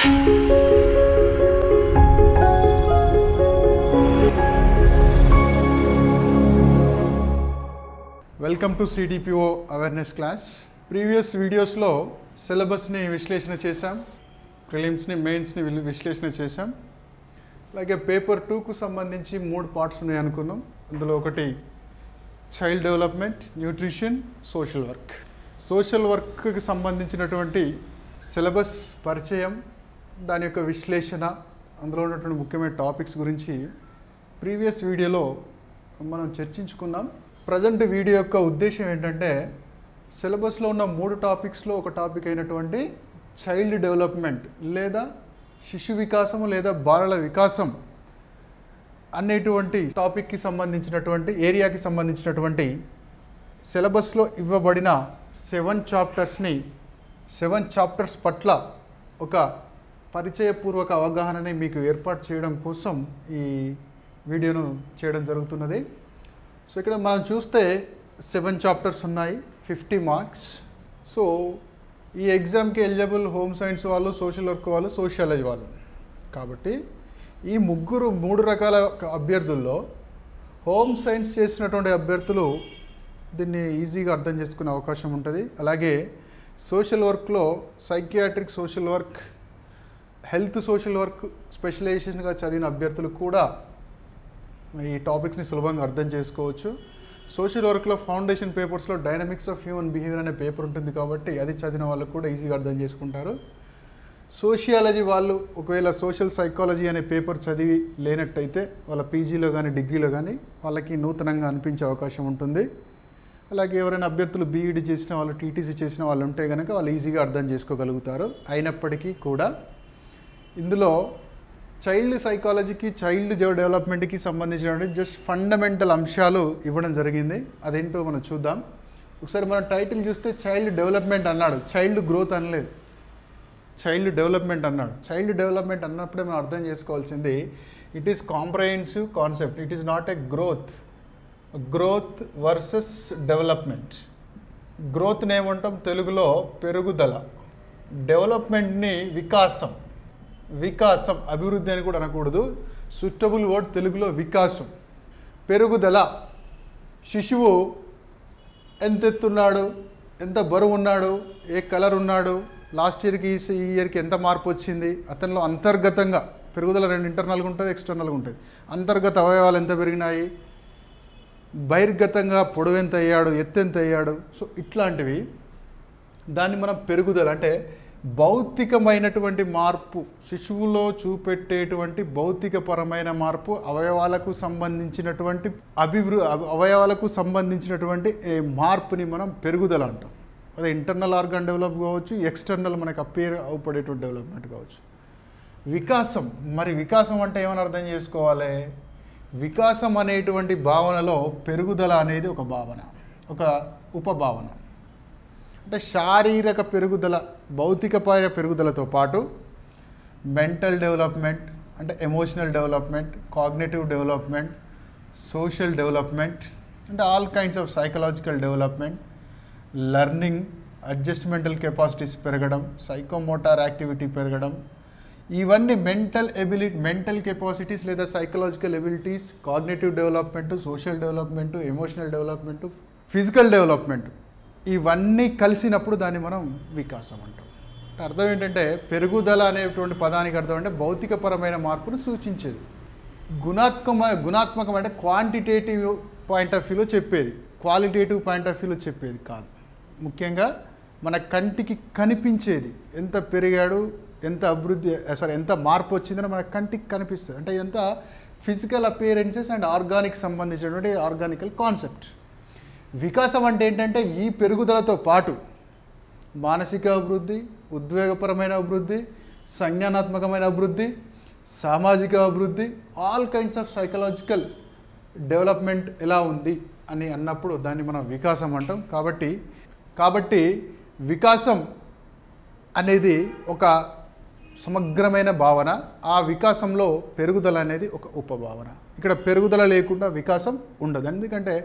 Welcome to CDPO awareness class. Previous వీడియోస్లో సిలబస్ని విశ్లేషణ చేశాం, ప్రిలిమ్స్ని మెయిన్స్ని విశ్లేషణ చేశాం. అలాగే పేపర్ 2కు సంబంధించి 3 పార్ట్స్ ఉన్నాయి అనుకున్నాం. అందులో ఒకటి child development, nutrition, social work. Social వర్క్కి సంబంధించినటువంటి సిలబస్ పరిచయం, దాని యొక్క విశ్లేషణ, అందులో ఉన్నటువంటి ముఖ్యమైన టాపిక్స్ గురించి ప్రీవియస్ వీడియోలో మనం చర్చించుకున్నాం. ప్రజెంట్ వీడియో యొక్క ఉద్దేశం ఏంటంటే సిలబస్లో ఉన్న 3 టాపిక్స్లో ఒక టాపిక్ అయినటువంటి చైల్డ్ డెవలప్మెంట్ లేదా శిశు వికాసము లేదా బాలల వికాసం అనేటువంటి టాపిక్కి సంబంధించినటువంటి ఏరియాకి సంబంధించినటువంటి సిలబస్లో ఇవ్వబడిన 7 చాప్టర్స్ పట్ల ఒక పరిచయపూర్వక అవగాహనని మీకు ఏర్పాటు చేయడం కోసం ఈ వీడియోను చేయడం జరుగుతున్నది. సో ఇక్కడ మనం చూస్తే 7 చాప్టర్స్ ఉన్నాయి, 50 మార్క్స్. సో ఈ ఎగ్జామ్కి ఎలిజిబుల్ హోమ్ సైన్స్ వాళ్ళు, సోషల్ వర్క్ వాళ్ళు, సోషియాలజీ వాళ్ళు. కాబట్టి ఈ 3 రకాల అభ్యర్థుల్లో హోమ్ సైన్స్ చేసినటువంటి అభ్యర్థులు దీన్ని ఈజీగా అర్థం చేసుకునే అవకాశం ఉంటుంది. అలాగే సోషల్ వర్క్లో psychiatric social work, health social work స్పెషలైజేషన్గా చదివిన అభ్యర్థులు కూడా ఈ టాపిక్స్ని సులభంగా అర్థం చేసుకోవచ్చు. సోషల్ వర్క్లో ఫౌండేషన్ పేపర్స్లో డైనమిక్స్ ఆఫ్ హ్యూమన్ బిహేవియర్ అనే పేపర్ ఉంటుంది కాబట్టి అది చదివిన వాళ్ళు కూడా ఈజీగా అర్థం చేసుకుంటారు. సోషియాలజీ వాళ్ళు ఒకవేళ సోషల్ సైకాలజీ అనే పేపర్ చదివి లేనట్టయితే వాళ్ళ పీజీలో కానీ డిగ్రీలో కానీ వాళ్ళకి నూతనంగా అనిపించే అవకాశం ఉంటుంది. అలాగే ఎవరైనా అభ్యర్థులు బీఈడీ చేసిన వాళ్ళు, టీటీసీ చేసిన వాళ్ళు ఉంటే కనుక వాళ్ళు ఈజీగా అర్థం చేసుకోగలుగుతారు. అయినప్పటికీ కూడా ఇందులో చైల్డ్ సైకాలజీకి, చైల్డ్ డెవలప్మెంట్కి సంబంధించినటువంటి జస్ట్ ఫండమెంటల్ అంశాలు ఇవ్వడం జరిగింది. అదేంటో మనం చూద్దాం. ఒకసారి మనం టైటిల్ చూస్తే చైల్డ్ డెవలప్మెంట్ అన్నాడు, చైల్డ్ గ్రోత్ అనలేదు, చైల్డ్ డెవలప్మెంట్ అన్నాడు. చైల్డ్ డెవలప్మెంట్ అన్నప్పుడే మనం అర్థం చేసుకోవాల్సింది it is comprehensive concept. It is not a growth versus development. గ్రోత్ని ఏమంటాం తెలుగులో పెరుగుదల, డెవలప్మెంట్ని వికాసం, అభివృద్ధి అని కూడా అనకూడదు, సూటబుల్ వర్డ్ తెలుగులో వికాసం. పెరుగుదల, శిశువు ఎంత ఎత్తున్నాడు, ఎంత బరువు ఉన్నాడు, ఏ కలర్ ఉన్నాడు, లాస్ట్ ఇయర్కి ఈ ఇయర్కి ఎంత మార్పు వచ్చింది, అతనిలో అంతర్గతంగా పెరుగుదల 2 ఇంటర్నల్గా ఉంటుంది, ఎక్స్టర్నల్గా ఉంటుంది. అంతర్గత అవయవాలు ఎంత పెరిగినాయి, బహిర్గతంగా పొడవు ఎంత అయ్యాడు, ఎత్తు ఎంత అయ్యాడు. సో ఇట్లాంటివి దాన్ని మనం పెరుగుదల అంటే భౌతికమైనటువంటి మార్పు, శిశువులో చూపెట్టేటువంటి భౌతికపరమైన మార్పు, అవయవాలకు సంబంధించినటువంటి మార్పుని మనం పెరుగుదల అంటాం. అదే ఇంటర్నల్ ఆర్గాన్ డెవలప్ కావచ్చు, ఎక్స్టర్నల్ మనకు అపేర్ అవుపడేటువంటి డెవలప్మెంట్ కావచ్చు. వికాసం, మరి వికాసం అంటే ఏమని అర్థం చేసుకోవాలి? వికాసం అనేటువంటి భావనలో పెరుగుదల అనేది ఒక భావన, ఒక ఉపభావన. అంటే శారీరక పెరుగుదల, భౌతికపర పెరుగుదలతో పాటు మెంటల్ డెవలప్మెంట్, అంటే emotional development, cognitive development, social development, అంటే all kinds of psychological development, learning, adjustmental capacities పెరగడం, సైకోమోటార్ యాక్టివిటీ పెరగడం, ఇవన్నీ మెంటల్ కెపాసిటీస్ లేదా psychological abilities, cognitive development, social development, emotional development, physical development, ఇవన్నీ కలిసినప్పుడు దాన్ని మనం వికాసం అంటాం. అర్థం ఏంటంటే పెరుగుదల అనేటువంటి పదానికి అర్థం అంటే భౌతికపరమైన మార్పును సూచించేది. గుణాత్మకం అంటే క్వాంటిటేటివ్ పాయింట్ ఆఫ్ వ్యూలో చెప్పేది, క్వాలిటేటివ్ పాయింట్ ఆఫ్ వ్యూలో చెప్పేది కాదు. ముఖ్యంగా మన కంటికి కనిపించేది, ఎంత పెరిగాడు, ఎంత మార్పు వచ్చిందని మన కంటికి కనిపిస్తుంది. అంటే ఎంత ఫిజికల్ అపియరెన్సెస్ అండ్ ఆర్గానిక్ సంబంధించినటువంటి ఆర్గానికల్ కాన్సెప్ట్. వికాసం అంటే ఏంటంటే ఈ పెరుగుదలతో పాటు మానసిక అభివృద్ధి, ఉద్వేగపరమైన అభివృద్ధి, సంజ్ఞానాత్మకమైన అభివృద్ధి, సామాజిక అభివృద్ధి, all kinds of psychological development ఎలా ఉంది అని అన్నప్పుడు దాన్ని మనం వికాసం అంటాం. కాబట్టి వికాసం అనేది ఒక సమగ్రమైన భావన. ఆ వికాసంలో పెరుగుదల అనేది ఒక ఉపభావన. ఇక్కడ పెరుగుదల లేకుండా వికాసం ఉండదు. ఎందుకంటే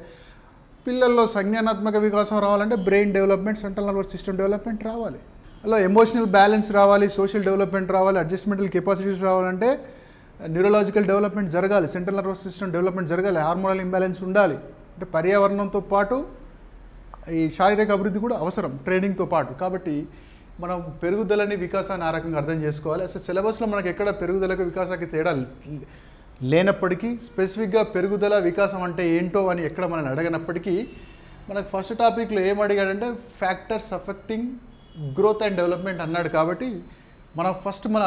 పిల్లల్లో సంజ్ఞానాత్మక వికాసం రావాలంటే brain development, central nervous system development రావాలి. అలా ఎమోషనల్ బ్యాలెన్స్ రావాలి, సోషల్ డెవలప్మెంట్ రావాలి, అడ్జస్ట్మెంటల్ కెపాసిటీస్ రావాలంటే న్యూరలాజికల్ డెవలప్మెంట్ జరగాలి, సెంట్రల్ నర్వస్ సిస్టమ్ డెవలప్మెంట్ జరగాలి, హార్మోనల్ ఇంబ్యాలెన్స్ ఉండాలి. అంటే పర్యావరణంతో పాటు ఈ శారీరక అభివృద్ధి కూడా అవసరం ట్రైనింగ్తో పాటు. కాబట్టి మనం పెరుగుదలని వికాసాన్ని ఆ రకంగా అర్థం చేసుకోవాలి. అసలు సిలబస్లో మనకి ఎక్కడ పెరుగుదలకు వికాసానికి తేడా లేనప్పటికీ స్పెసిఫిక్గా పెరుగుదల వికాసం అంటే ఏంటో అని ఎక్కడ మనల్ని అడగనప్పటికీ మనకు ఫస్ట్ టాపిక్లో ఏం అడిగాడంటే factors affecting growth and development అన్నాడు. కాబట్టి మనం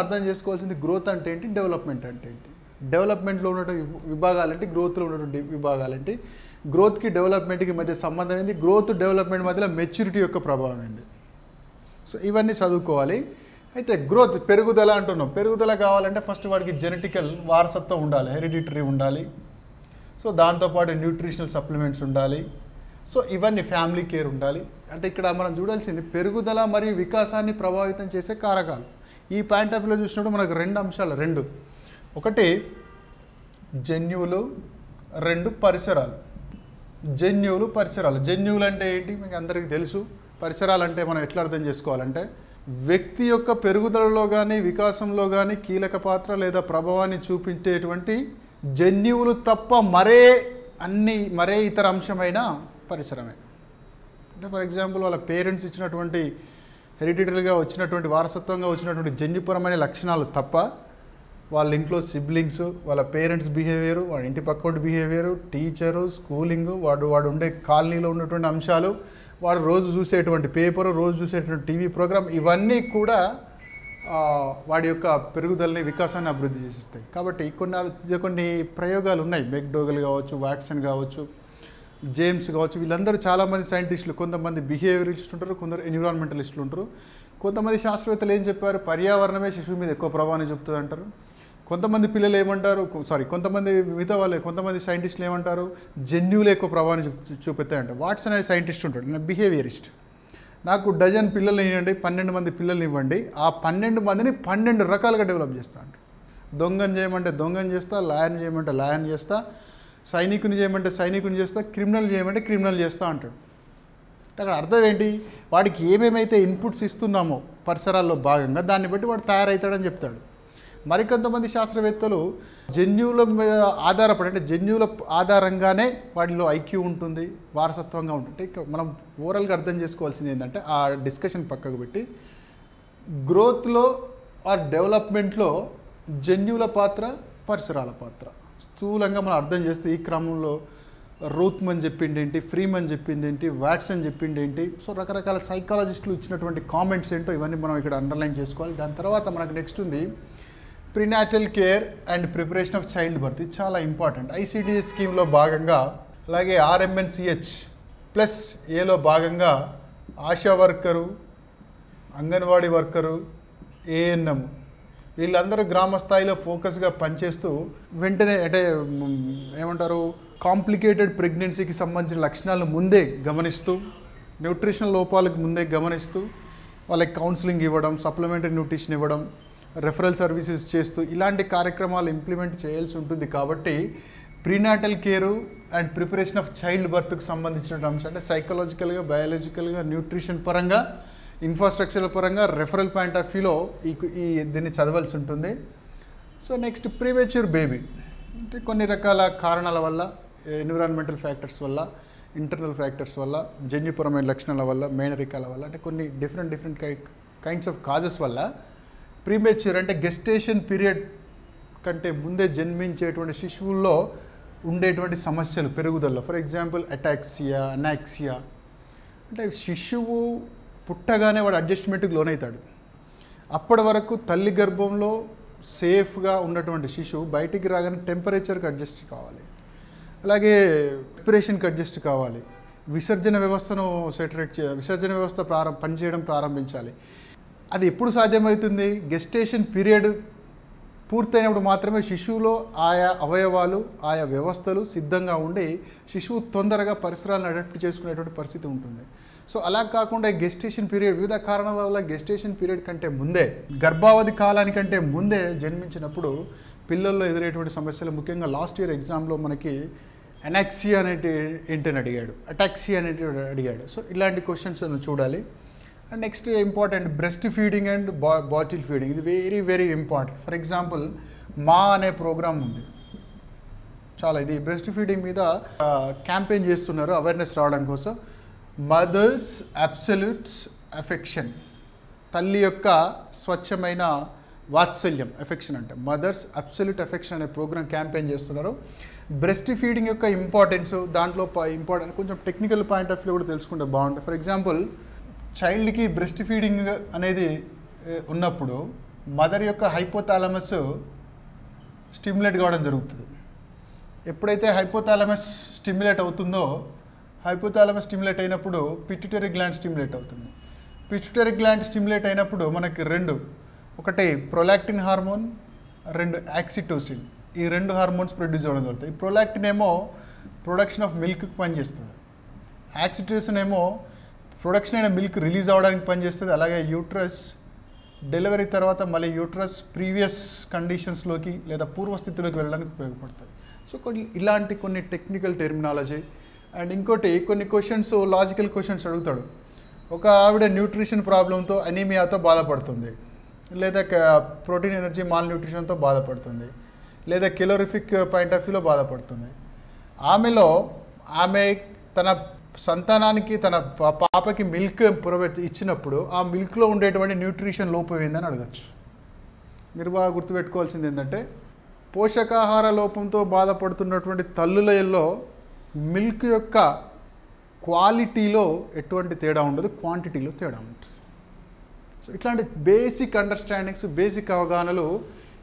అర్థం చేసుకోవాల్సింది గ్రోత్ అంటే ఏంటి, డెవలప్మెంట్ అంటే ఏంటి. డెవలప్మెంట్లో ఉన్నటువంటి విభాగాలంటే గ్రోత్లో ఉన్నటువంటి విభాగాలంటే గ్రోత్కి డెవలప్మెంట్కి మధ్య సంబంధం ఏంది, గ్రోత్ డెవలప్మెంట్ మధ్యలో మెచ్యూరిటీ యొక్క ప్రభావం ఏంది. సో ఇవన్నీ చదువుకోవాలి. అయితే గ్రోత్ పెరుగుదల అంటున్నాం. పెరుగుదల కావాలంటే ఫస్ట్ వాడికి జెనెటికల్ వారసత్వం ఉండాలి, హెరిడిటరీ ఉండాలి. సో దాంతోపాటు న్యూట్రిషనల్ సప్లిమెంట్స్ ఉండాలి. సో ఇవన్నీ ఫ్యామిలీ కేర్ ఉండాలి. అంటే ఇక్కడ మనం చూడాల్సింది పెరుగుదల మరియు వికాసాన్ని ప్రభావితం చేసే కారకాలు. ఈ పాయింట్ ఆఫ్ వ్యూలో చూసినప్పుడు మనకు రెండు అంశాలు, ఒకటి జన్యువులు, రెండు పరిసరాలు. జన్యువులు అంటే ఏంటి మీకు అందరికీ తెలుసు. పరిసరాలు అంటే మనం ఎట్లా అర్థం చేసుకోవాలంటే వ్యక్తి యొక్క పెరుగుదలలో కానీ వికాసంలో కానీ కీలక పాత్ర లేదా ప్రభావాన్ని చూపించేటువంటి జన్యువులు తప్ప మరే ఇతర అంశమైన పరిసరమే. అంటే ఫర్ ఎగ్జాంపుల్ వాళ్ళ పేరెంట్స్ ఇచ్చినటువంటి హెరిడిటరీగా వచ్చినటువంటి వారసత్వంగా వచ్చినటువంటి జన్యుపరమైన లక్షణాలు తప్ప వాళ్ళ ఇంట్లో సిబ్లింగ్స్, వాళ్ళ పేరెంట్స్ బిహేవియరు, వాడి ఇంటి పక్కోటి బిహేవియరు, టీచరు, స్కూలింగు, వాడు ఉండే కాలనీలో ఉన్నటువంటి అంశాలు, వాడు రోజు చూసేటువంటి పేపరు, రోజు చూసేటువంటి టీవీ ప్రోగ్రామ్, ఇవన్నీ కూడా వాడి యొక్క పెరుగుదలని వికాసాన్ని అభివృద్ధి చేసిస్తాయి. కాబట్టి కొన్ని ప్రయోగాలు ఉన్నాయి. మెక్డోగల్ కావచ్చు, వాట్సన్ కావచ్చు, జేమ్స్ కావచ్చు, వీళ్ళందరూ చాలామంది సైంటిస్టులు, కొంతమంది బిహేవియరిస్టులు ఉంటారు, కొందరు ఎన్విరాన్మెంటలిస్టులు ఉంటారు. కొంతమంది శాస్త్రవేత్తలు ఏం చెప్పారు, పర్యావరణమే శిశువు మీద ఎక్కువ ప్రభావాన్ని చూపుతుంది అంటారు. కొంతమంది పిల్లలు ఏమంటారు, కొంతమంది సైంటిస్టులు ఏమంటారు, జన్యువులు ఎక్కువ ప్రభావాన్ని చూపిస్తాయి అంటారు. వాట్సన్ అనే సైంటిస్ట్ ఉంటాడు, నా బిహేవియరిస్ట్. నాకు డజన్ పిల్లలు ఇవ్వండి, 12 మంది పిల్లల్ని ఇవ్వండి, ఆ 12 మందిని 12 రకాలుగా డెవలప్ చేస్తా అంటారు. దొంగని చేయమంటే దొంగని చేస్తా, లాయన్ చేయమంటే లాయన్ చేస్తా, సైనికుని చేయమంటే సైనికుని చేస్తా, క్రిమినల్ చేయమంటే క్రిమినల్ చేస్తా అంటాడు. అక్కడ అర్థం ఏంటి, వాడికి ఏమేమైతే ఇన్పుట్స్ ఇస్తున్నామో పరిసరాల్లో భాగంగా దాన్ని బట్టి వాడు తయారవుతాడని చెప్తాడు. మరికొంతమంది శాస్త్రవేత్తలు జన్యువుల మీద ఆధారపడి, అంటే జన్యువుల ఆధారంగానే వాటిలో ఐక్యూ ఉంటుంది, వారసత్వంగా ఉంటుంది. మనం ఓవరాల్గా అర్థం చేసుకోవాల్సింది ఏంటంటే ఆ డిస్కషన్ పక్కకు పెట్టి గ్రోత్లో ఆర్ డెవలప్మెంట్లో జన్యువుల పాత్ర, పరిసరాల పాత్ర స్థూలంగా మనం అర్థం చేస్తే ఈ క్రమంలో రూత్మన్ చెప్పింది ఏంటి, ఫ్రీమన్ చెప్పింది ఏంటి, వాట్సన్ చెప్పింది ఏంటి, సో రకరకాల సైకాలజిస్టులు ఇచ్చినటువంటి కామెంట్స్ ఏంటో ఇవన్నీ మనం ఇక్కడ అండర్లైన్ చేసుకోవాలి. దాని తర్వాత మనకు నెక్స్ట్ ఉంది prenatal care and preparation of child birth. ఇది చాలా ఇంపార్టెంట్. ఐసిడిఎస్ స్కీమ్లో భాగంగా, అలాగే ఆర్ఎంఎన్సిహెచ్ ప్లస్ ఏలో భాగంగా ASHA worker, anganwadi worker, ANM వీళ్ళందరూ గ్రామ స్థాయిలో ఫోకస్గా పనిచేస్తూ వెంటనే అంటే ఏమంటారు కాంప్లికేటెడ్ ప్రెగ్నెన్సీకి సంబంధించిన లక్షణాలను ముందే గమనిస్తూ, న్యూట్రిషనల్ లోపాలకు ముందే గమనిస్తూ వాళ్ళకి కౌన్సిలింగ్ ఇవ్వడం, సప్లిమెంటరీ న్యూట్రిషన్ ఇవ్వడం, రెఫరల్ సర్వీసెస్ చేస్తూ ఇలాంటి కార్యక్రమాలు ఇంప్లిమెంట్ చేయాల్సి ఉంటుంది. కాబట్టి prenatal care and preparation of child బర్త్కు సంబంధించిన అంశం అంటే సైకలాజికల్గా, బయాలజికల్గా, న్యూట్రిషన్ పరంగా, ఇన్ఫ్రాస్ట్రక్చర్ పరంగా, రెఫరల్ పాయింట్ ఆఫ్ వ్యూలో దీన్ని చదవాల్సి ఉంటుంది. సో నెక్స్ట్ ప్రీమెచ్యూర్ బేబీ అంటే కొన్ని రకాల కారణాల వల్ల, ఎన్విరాన్మెంటల్ ఫ్యాక్టర్స్ వల్ల, ఇంటర్నల్ ఫ్యాక్టర్స్ వల్ల, జన్యుపరమైన లక్షణాల వల్ల, మేనరికాల వల్ల, అంటే కొన్ని డిఫరెంట్ కైండ్స్ ఆఫ్ కాజెస్ వల్ల ప్రీమెచ్యూర్ అంటే గెస్టేషన్ పీరియడ్ కంటే ముందే జన్మించేటువంటి శిశువుల్లో ఉండేటువంటి సమస్యలు పెరుగుదలలో. ఫర్ ఎగ్జాంపుల్ అటాక్సియా, అనాక్సియా అంటే శిశువు పుట్టగానే వాడు అడ్జస్ట్మెంట్కి లోనవుతాడు. అప్పటి వరకు తల్లి గర్భంలో సేఫ్గా ఉన్నటువంటి శిశువు బయటికి రాగానే టెంపరేచర్కి అడ్జస్ట్ కావాలి, అలాగే రెస్పిరేషన్కి అడ్జస్ట్ కావాలి, విసర్జన వ్యవస్థను విసర్జన వ్యవస్థ పనిచేయడం ప్రారంభించాలి. అది ఎప్పుడు సాధ్యమవుతుంది, గెస్టేషన్ పీరియడ్ పూర్తయినప్పుడు మాత్రమే శిశువులో ఆయా అవయవాలు, ఆయా వ్యవస్థలు సిద్ధంగా ఉండి శిశువు తొందరగా పరిసరాలను అడాప్ట్ చేసుకునేటువంటి పరిస్థితి ఉంటుంది. సో అలా కాకుండా గెస్టేషన్ పీరియడ్ వివిధ కారణాల వల్ల గెస్టేషన్ పీరియడ్ కంటే ముందే, గర్భావధి కాలానికంటే ముందే జన్మించినప్పుడు పిల్లల్లో ఎదురయ్యేటువంటి సమస్యలు, ముఖ్యంగా లాస్ట్ ఇయర్ ఎగ్జామ్లో మనకి అనాక్సియా అనేది ఏంటని అడిగాడు, అటాక్సియా అనేది అడిగాడు. సో ఇలాంటి క్వశ్చన్స్ చూడాలి. And next important breast feeding and bottle feeding, ఇది very very important. For example మా అనే ప్రోగ్రామ్ ఉంది, చాలా ఇది బ్రెస్ట్ ఫీడింగ్ మీద క్యాంపెయిన్ చేస్తున్నారు అవేర్నెస్ రావడం కోసం. మదర్స్ అబ్సల్యూట్ అఫెక్షన్, తల్లి యొక్క స్వచ్ఛమైన వాత్సల్యం, ఎఫెక్షన్ అంటే మదర్స్ అబ్సల్యూట్ ఎఫెక్షన్ అనే ప్రోగ్రామ్ క్యాంపెయిన్ చేస్తున్నారు. బ్రెస్ట్ ఫీడింగ్ యొక్క ఇంపార్టెన్స్, దాంట్లో ఇంపార్టెంట్ కొంచెం టెక్నికల్ పాయింట్ ఆఫ్ వ్యూ కూడా తెలుసుకుంటే బాగుంటుంది. ఫర్ ఎగ్జాంపుల్ చైల్డ్కి బ్రెస్ట్ ఫీడింగ్ అనేది ఉన్నప్పుడు మదర్ యొక్క హైపోథాలమస్ స్టిమ్యులేట్ కావడం జరుగుతుంది. ఎప్పుడైతే హైపోథాలమస్ స్టిమ్యులేట్ అవుతుందో, హైపోథాలమస్ స్టిమ్యులేట్ అయినప్పుడు పిట్యూటరీ గ్లాండ్ స్టిమ్యులేట్ అవుతుంది. పిట్యూటరీ గ్లాండ్ స్టిమ్యులేట్ అయినప్పుడు మనకి రెండు, ఒకటి ప్రొలాక్టిన్ హార్మోన్, రెండు యాక్సిటోసిన్, ఈ రెండు హార్మోన్స్ ప్రొడ్యూస్ అవ్వడం జరుగుతుంది. ఈ ప్రొలాక్టిన్ ఏమో ప్రొడక్షన్ ఆఫ్ మిల్క్కి పనిచేస్తుంది, యాక్సిటోసిన్ ఏమో ప్రొడక్షన్ అయిన మిల్క్ రిలీజ్ అవ్వడానికి పనిచేస్తుంది. అలాగే యూట్రస్ డెలివరీ తర్వాత మళ్ళీ యూట్రస్ ప్రీవియస్ కండిషన్స్లోకి లేదా పూర్వస్థితిలోకి వెళ్ళడానికి ఉపయోగపడుతుంది. సో ఇలాంటి కొన్ని టెక్నికల్ టెర్మినాలజీ. అండ్ ఇంకోటి కొన్ని క్వశ్చన్స్ లాజికల్ క్వశ్చన్స్ అడుగుతాడు. ఒక ఆవిడ న్యూట్రిషన్ ప్రాబ్లంతో అనీమియాతో బాధపడుతుంది, లేదా ప్రోటీన్ ఎనర్జీ మాల్ న్యూట్రిషన్తో బాధపడుతుంది, లేదా కెలోరిఫిక్ పాయింట్ ఆఫ్ వ్యూలో బాధపడుతుంది. ఆమె తన సంతానానికి తన పాపకి మిల్క్ ఇచ్చినప్పుడు ఆ మిల్క్లో ఉండేటువంటి న్యూట్రిషన్ లోపం ఏందని అడగచ్చు. మీరు బాగా గుర్తుపెట్టుకోవాల్సింది ఏంటంటే, పోషకాహార లోపంతో బాధపడుతున్నటువంటి తల్లులలో మిల్క్ యొక్క క్వాలిటీలో ఎటువంటి తేడా ఉండదు, క్వాంటిటీలో తేడా ఉంటుంది. సో ఇట్లాంటి బేసిక్ అండర్స్టాండింగ్స్, బేసిక్ అవగాహనలు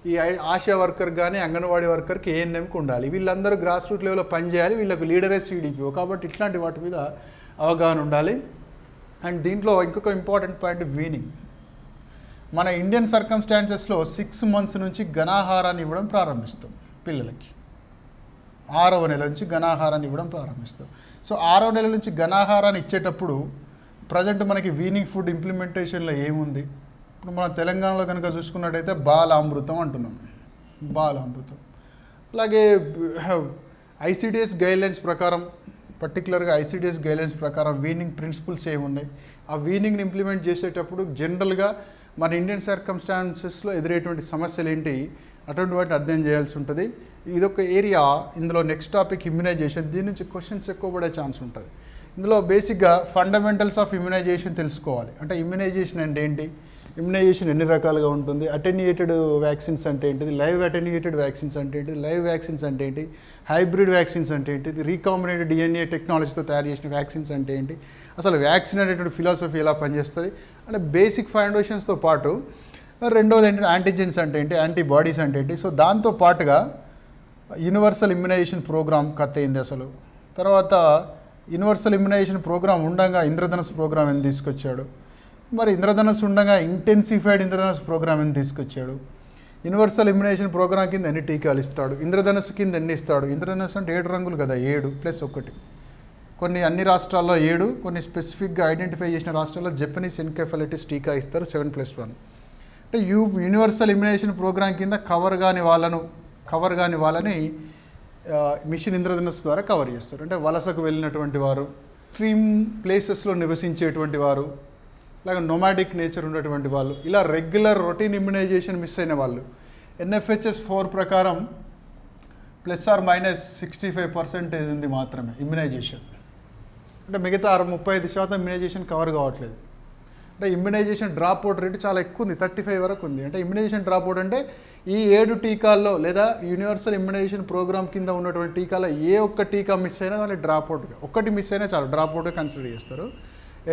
ఈ ఆశా వర్కర్ కానీ అంగన్వాడీ వర్కర్కి ఏఎన్ఎంకి ఉండాలి. వీళ్ళందరూ గ్రాస్ రూట్ లెవెల్లో పనిచేయాలి, వీళ్ళకు లీడరే సిడిపిఓ. కాబట్టి ఇట్లాంటి వాటి మీద అవగాహన ఉండాలి. అండ్ దీంట్లో ఇంకొక ఇంపార్టెంట్ పాయింట్ వీనింగ్. మన ఇండియన్ సర్కమ్స్టాన్సెస్లో 6 months నుంచి ఘనాహారాన్ని ఇవ్వడం ప్రారంభిస్తాం పిల్లలకి. 6వ నెల నుంచి ఘనాహారాన్ని ఇవ్వడం ప్రారంభిస్తాం. సో 6వ నెల నుంచి ఘనాహారాన్ని ఇచ్చేటప్పుడు ప్రజెంట్ మనకి వీనింగ్ ఫుడ్ ఇంప్లిమెంటేషన్లో ఏముంది? ఇప్పుడు మన తెలంగాణలో కనుక చూసుకున్నట్టయితే బాలామృతం అంటున్నాం, బాలామృతం. అలాగే ఐసిడిఎస్ గైడ్లైన్స్ ప్రకారం, పర్టికులర్గా ఐసిడిఎస్ గైడ్లైన్స్ ప్రకారం వీనింగ్ ప్రిన్సిపల్స్ ఏమున్నాయి, ఆ వీనింగ్ని ఇంప్లిమెంట్ చేసేటప్పుడు జనరల్గా మన ఇండియన్ సర్కమ్స్టాన్సెస్లో ఎదురేటువంటి సమస్యలు ఏంటి, అటువంటి వాటిని అర్థం చేయాల్సి ఉంటుంది. ఇదొక ఏరియా. ఇందులో నెక్స్ట్ టాపిక్ ఇమ్యునైజేషన్. దీని నుంచి క్వశ్చన్స్ ఎక్కువ పడే ఛాన్స్ ఉంటుంది. ఇందులో బేసిక్గా ఫండమెంటల్స్ ఆఫ్ ఇమ్యునైజేషన్ తెలుసుకోవాలి. అంటే ఇమ్యునైజేషన్ అంటే ఏంటి, ఇమ్యునైజేషన్ ఎన్ని రకాలుగా ఉంటుంది, అటెన్యూయేటెడ్ వ్యాక్సిన్స్ అంటే ఏంటిది, లైవ్ అటెన్యూయేటెడ్ వ్యాక్సిన్స్ అంటే ఏంటిది, లైవ్ వ్యాక్సిన్స్ అంటే ఏంటి, హైబ్రిడ్ వ్యాక్సిన్స్ అంటే ఏంటిది, రీకాంబినేటెడ్ డిఎన్ఏ టెక్నాలజీతో తయారు చేసిన వ్యాక్సిన్స్ అంటే ఏంటి, అసలు వ్యాక్సిన్ అనేటువంటి ఫిలాసఫీ ఎలా పనిచేస్తుంది అంటే బేసిక్ ఫౌండేషన్స్తో పాటు రెండోది ఏంటంటే యాంటీజెన్స్ అంటే ఏంటి, యాంటీబాడీస్ అంటే ఏంటి. సో దాంతో పాటుగా యూనివర్సల్ ఇమ్యునైజేషన్ ప్రోగ్రామ్ కథ అయింది అసలు. తర్వాత యూనివర్సల్ ఇమ్యునైజేషన్ ప్రోగ్రామ్ ఉండగా ఇంద్రధనుస్ ప్రోగ్రామ్ ఎందుకు తీసుకొచ్చాడు, మరి ఇంద్రధనుస్ ఉండగా ఇంటెన్సిఫైడ్ ఇంద్రధనుస్ ప్రోగ్రామ్ ఎందుకు తీసుకొచ్చాడు, యూనివర్సల్ ఇమ్యునైజేషన్ ప్రోగ్రామ్ కింద ఎన్ని టీకాలు ఇస్తాడు, ఇంద్రధనుస్ కింద ఎన్ని ఇస్తాడు. ఇంద్రధనుస్ అంటే 7 రంగులు కదా, 7 + 1. కొన్ని అన్ని రాష్ట్రాల్లో 7, కొన్ని స్పెసిఫిక్గా ఐడెంటిఫై చేసిన రాష్ట్రాల్లో జపనీస్ ఎన్కెఫలైటిస్ టీకా ఇస్తారు 7+1. అంటే యూనివర్సల్ ఇమ్యునైజేషన్ ప్రోగ్రామ్ కింద కవర్ కాని వాళ్ళని మిషన్ ఇంద్రధనుస్ ద్వారా కవర్ చేస్తారు. అంటే వలసకు వెళ్ళినటువంటి వారు, ఎక్స్ట్రీమ్ ప్లేసెస్లో నివసించేటువంటి వారు, అలాగే నొమాడిక్ నేచర్ ఉన్నటువంటి వాళ్ళు, ఇలా రెగ్యులర్ రొటీన్ ఇమ్యునైజేషన్ మిస్ అయిన వాళ్ళు. NFHS 4 ప్రకారం ±65% ఉంది మాత్రమే ఇమ్యునైజేషన్. అంటే మిగతా 35% ఇమ్యునైజేషన్ కవర్ కావట్లేదు. అంటే ఇమ్యునైజేషన్ డ్రాప్ అవుట్ రేటు చాలా ఎక్కువ ఉంది, 35 వరకు ఉంది. అంటే ఇమ్యునైజేషన్ డ్రాప్ అవుట్ అంటే ఈ 7 టీకాల్లో లేదా యూనివర్సల్ ఇమ్యునైజేషన్ ప్రోగ్రామ్ కింద ఉన్నటువంటి టీకాలో ఏ ఒక్క టీకా మిస్ అయినా దాన్ని డ్రాప్ అవుట్గా, ఒక్కటి మిస్ అయినా చాలా డ్రాప్ అవుట్గా కన్సిడర్ చేస్తారు.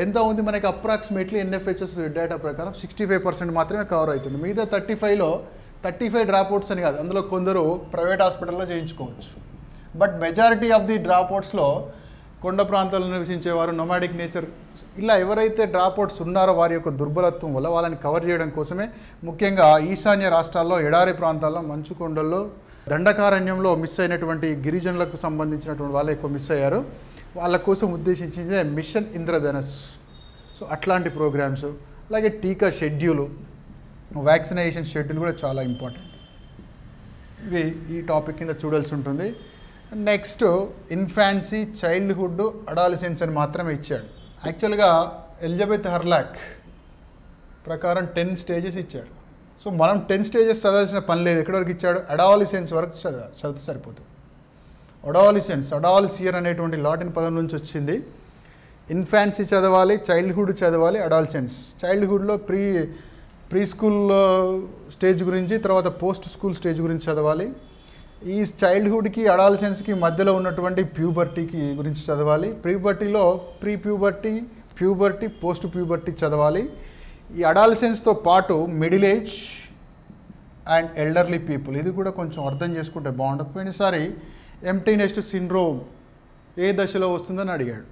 ఎంత ఉంది మనకి అప్రాక్సిమేట్లీ NFHS డేటా ప్రకారం 65% మాత్రమే కవర్ అవుతుంది. మిగతా 35లో 35 డ్రాప్ అవుట్స్ అని కాదు, అందులో కొందరు ప్రైవేట్ హాస్పిటల్లో చేయించుకోవచ్చు. బట్ మెజారిటీ ఆఫ్ ది డ్రాప్ అవుట్స్లో కొండ ప్రాంతాల్లో నివసించేవారు, నొమాడిక్ నేచర్, ఇలా ఎవరైతే డ్రాప్ అవుట్స్ ఉన్నారో వారి యొక్క దుర్బలత్వం వల్ల వాళ్ళని కవర్ చేయడం కోసమే ముఖ్యంగా ఈశాన్య రాష్ట్రాల్లో, ఎడారి ప్రాంతాల్లో, మంచు కొండల్లో, దండకారణ్యంలో మిస్ అయినటువంటి గిరిజనులకు సంబంధించినటువంటి వాళ్ళు ఎక్కువ మిస్ అయ్యారు. వాళ్ళ కోసం ఉద్దేశించిందే మిషన్ ఇంద్రధనుస్. సో అట్లాంటి ప్రోగ్రామ్స్, అలాగే టీకా షెడ్యూలు, వ్యాక్సినేషన్ షెడ్యూల్ కూడా చాలా ఇంపార్టెంట్. ఇవి ఈ టాపిక్ కింద చూడాల్సి ఉంటుంది. నెక్స్ట్ ఇన్ఫాన్సీ, చైల్డ్హుడ్, అడాలసెన్స్ అని మాత్రమే ఇచ్చాడు. యాక్చువల్గా ఎలిజబెత్ హర్లాక్ ప్రకారం 10 స్టేజెస్ ఇచ్చారు. సో మనం 10 స్టేజెస్ చదవాల్సిన పని లేదు. ఎక్కడి వరకు ఇచ్చాడు? అడాలిసెన్స్ వరకు చదివితే సరిపోతుంది. అడాలిసియర్ అనేటువంటి లాటిన్ పదం నుంచి వచ్చింది. ఇన్ఫాన్సీ చదవాలి, చైల్డ్హుడ్ చదవాలి, అడాలిసెన్స్. చైల్డ్హుడ్లో ప్రీ స్కూల్ స్టేజ్ గురించి, తర్వాత పోస్ట్ స్కూల్ స్టేజ్ గురించి చదవాలి. ఈ చైల్డ్హుడ్కి అడాలిసెన్స్కి మధ్యలో ఉన్నటువంటి ప్యూబర్టీకి గురించి చదవాలి. ప్యూబర్టీలో ప్యూబర్టీ, పోస్ట్ ప్యూబర్టీ చదవాలి. ఈ అడాలిసెన్స్తో పాటు middle age and elderly people, ఇది కూడా కొంచెం అర్థం చేసుకుంటే బాగుంటుంది. పోయినసారి ఎంప్టీ నెస్ట్ సిండ్రోమ్ ఏ దశలో వస్తుందని అడిగాడు.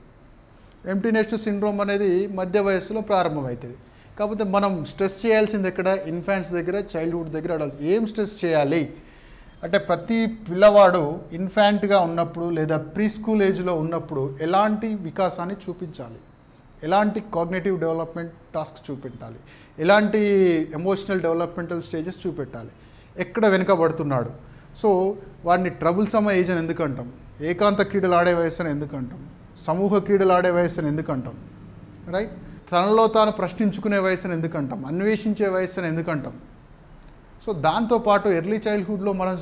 ఎంప్టీ నెస్ట్ సిండ్రోమ్ అనేది మధ్య వయస్సులో ప్రారంభమవుతుంది. కాకపోతే మనం స్ట్రెస్ చేయాల్సింది ఎక్కడ? ఇన్ఫాంట్స్ దగ్గర, చైల్డ్హుడ్ దగ్గర. ఏం స్ట్రెస్ చేయాలి అంటే ప్రతి పిల్లవాడు ఇన్ఫాంట్గా ఉన్నప్పుడు లేదా ప్రీ స్కూల్ ఏజ్లో ఉన్నప్పుడు ఎలాంటి వికాసాన్ని చూపించాలి, ఎలాంటి కాగ్నిటివ్ డెవలప్మెంట్ టాస్క్ చూపెట్టాలి, ఎలాంటి ఎమోషనల్ డెవలప్మెంటల్ స్టేజెస్ చూపెట్టాలి, ఎక్కడ వెనుకబడుతున్నాడు. సో వాడిని ట్రబుల్సమ్ ఏజ్ అని ఎందుకు అంటాం, ఏకాంత క్రీడలు ఆడే వయస్సు అని ఎందుకు అంటాం, సమూహ క్రీడలు ఆడే వయస్సు అని ఎందుకు అంటాం, రైట్? తనలో తాను ప్రశ్నించుకునే వయస్సు అని ఎందుకు అంటాం, అన్వేషించే వయస్సు అని ఎందుకు అంటాం. సో దాంతోపాటు ఎర్లీ చైల్డ్హుడ్లో మనం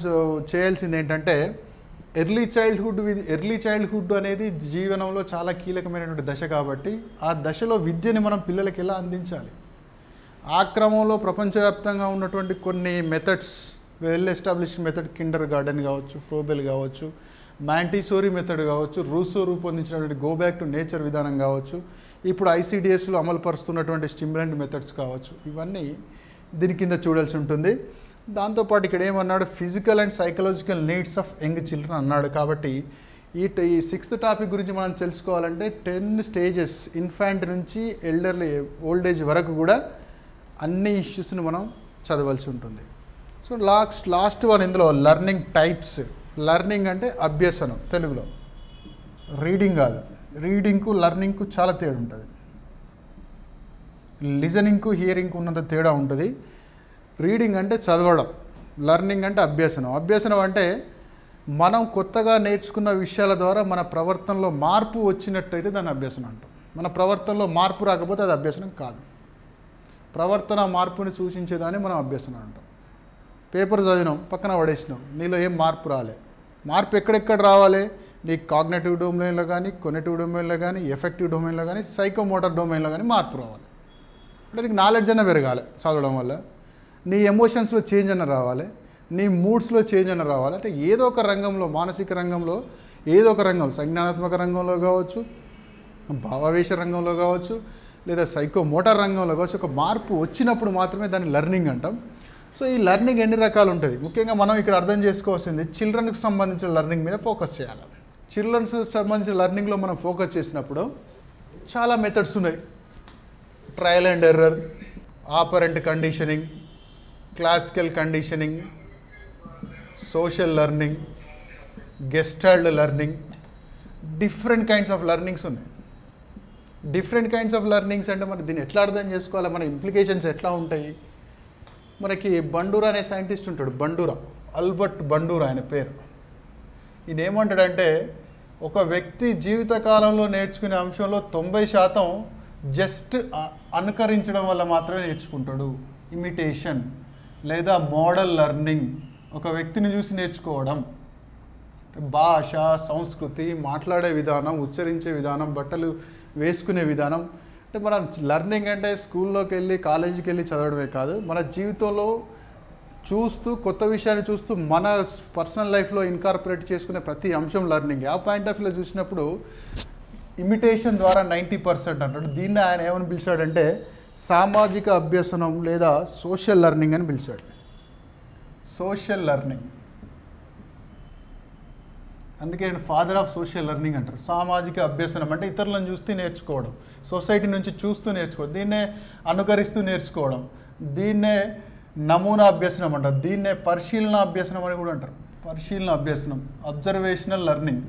చేయాల్సింది ఏంటంటే ఎర్లీ చైల్డ్హుడ్ అనేది జీవనంలో చాలా కీలకమైనటువంటి దశ కాబట్టి ఆ దశలో విద్యని మనం పిల్లలకి ఎలా అందించాలి. ఆ క్రమంలో ప్రపంచవ్యాప్తంగా ఉన్నటువంటి కొన్ని methods, well established method kindergarten కావచ్చు, ఫ్రోబెల్ కావచ్చు, మాంటిసోరీ మెథడ్ కావచ్చు, రూసో రూపొందించినటువంటి గో బ్యాక్ టు నేచర్ విధానం కావచ్చు, ఇప్పుడు ఐసిడిఎస్లో అమలు పరుస్తున్నటువంటి స్టిమ్యులెంట్ మెథడ్స్ కావచ్చు, ఇవన్నీ దీని కింద చూడాల్సి ఉంటుంది. దాంతోపాటు ఇక్కడ ఏమన్నాడు? Physical and psychological needs of young children అన్నాడు. కాబట్టి ఈ 6th టాపిక్ గురించి మనం తెలుసుకోవాలంటే 10 స్టేజెస్ ఇన్ఫాంట్ నుంచి ఓల్డ్ ఏజ్ వరకు కూడా అన్ని ఇష్యూస్ని మనం చదవాల్సి ఉంటుంది. సో లాస్ట్ వన్ ఇందులో లెర్నింగ్ టైప్స్. లెర్నింగ్ అంటే అభ్యసనం తెలుగులో, రీడింగ్ కాదు. రీడింగ్కు లెర్నింగ్కు చాలా తేడా ఉంటుంది. లిజనింగ్కు హియరింగ్కు ఉన్నంత తేడా ఉంటుంది. రీడింగ్ అంటే చదవడం, లెర్నింగ్ అంటే అభ్యసనం. అభ్యసనం అంటే మనం కొత్తగా నేర్చుకున్న విషయాల ద్వారా మన ప్రవర్తనలో మార్పు వచ్చినట్టయితే దాన్ని అభ్యసనం అంటాం. మన ప్రవర్తనలో మార్పు రాకపోతే అది అభ్యసనం కాదు. ప్రవర్తన మార్పుని సూచించేదాన్ని మనం అభ్యసనం అంటాం. పేపర్ చదివినాం, పక్కన పడేసినాం, నీలో ఏం మార్పు రాలే. మార్పు ఎక్కడెక్కడ రావాలి? నీ కాగ్నేటివ్ డొమైన్లో కానీ, కొనెటివ్ డొమైన్లో కానీ, ఎఫెక్టివ్ డొమైన్లో కానీ, సైకోమోటర్ డొమైన్లో కానీ మార్పు రావాలి. అంటే నీకు నాలెడ్జ్ అన్న పెరగాలి చదవడం వల్ల, నీ ఎమోషన్స్లో చేంజ్ అన్న రావాలి, నీ మూడ్స్లో చేంజ్ అన్న రావాలి. అంటే ఏదో ఒక రంగంలో, మానసిక రంగంలో, ఏదో ఒక రంగంలో, సంజ్ఞానాత్మక రంగంలో కావచ్చు, భావావేశ రంగంలో కావచ్చు, లేదా సైకోమోటర్ రంగంలో కావచ్చు, ఒక మార్పు వచ్చినప్పుడు మాత్రమే దాన్ని లెర్నింగ్ అంటాం. సో ఈ లెర్నింగ్ ఎన్ని రకాలు ఉంటుంది? ముఖ్యంగా మనం ఇక్కడ అర్థం చేసుకోవాల్సింది చిల్డ్రన్కి సంబంధించిన లెర్నింగ్ మీద ఫోకస్ చేయాలి. చిల్డ్రన్స్కి సంబంధించిన లెర్నింగ్లో మనం ఫోకస్ చేసినప్పుడు చాలా మెథడ్స్ ఉన్నాయి. Trial and error, operant conditioning, classical conditioning, social learning, gestalt learning, different kinds of learnings ఉన్నాయి. డిఫరెంట్ కైండ్స్ ఆఫ్ లెర్నింగ్స్ అంటే మరి దీన్ని ఎట్లా అర్థం చేసుకోవాలి, మన ఇంప్లికేషన్స్ ఎట్లా ఉంటాయి? మనకి బండూరా అనే సైంటిస్ట్ ఉంటాడు, ఆల్బర్ట్ బండూరా ఆయన పేరు. ఈయన ఏమంటాడంటే ఒక వ్యక్తి జీవితకాలంలో నేర్చుకునే అంశంలో 90% జస్ట్ అనుకరించడం వల్ల మాత్రమే నేర్చుకుంటాడు. ఇమిటేషన్ లేదా మోడల్ లెర్నింగ్, ఒక వ్యక్తిని చూసి నేర్చుకోవడం. భాష, సంస్కృతి, మాట్లాడే విధానం, ఉచ్చరించే విధానం, బట్టలు వేసుకునే విధానం. అంటే మనం లెర్నింగ్ అంటే స్కూల్లోకి వెళ్ళి, కాలేజీకి వెళ్ళి చదవడమే కాదు, మన జీవితంలో చూస్తూ, కొత్త విషయాన్ని చూస్తూ మన పర్సనల్ లైఫ్లో ఇన్కార్పొరేట్ చేసుకునే ప్రతి అంశం లెర్నింగ్. ఆ పాయింట్ ఆఫ్ వ్యూలో చూసినప్పుడు ఇమిటేషన్ ద్వారా 90% అంటాడు. దీన్ని ఆయన ఏమని పిలిచాడంటే సామాజిక అభ్యసనం లేదా సోషల్ లెర్నింగ్ అని పిలిచాడు. సోషల్ లెర్నింగ్, అందుకే ఫాదర్ ఆఫ్ సోషల్ లెర్నింగ్ అంటారు. సామాజిక అభ్యసనం అంటే ఇతరులను చూస్తూ నేర్చుకోవడం, సొసైటీ నుంచి చూస్తూ నేర్చుకోవడం, దీన్నే అనుకరిస్తూ నేర్చుకోవడం, దీన్నే నమూనా అభ్యసనం అంటారు, దీన్నే పరిశీలన అభ్యసనం అని కూడా అంటారు. పరిశీలన అభ్యసనం, అబ్జర్వేషనల్ లెర్నింగ్.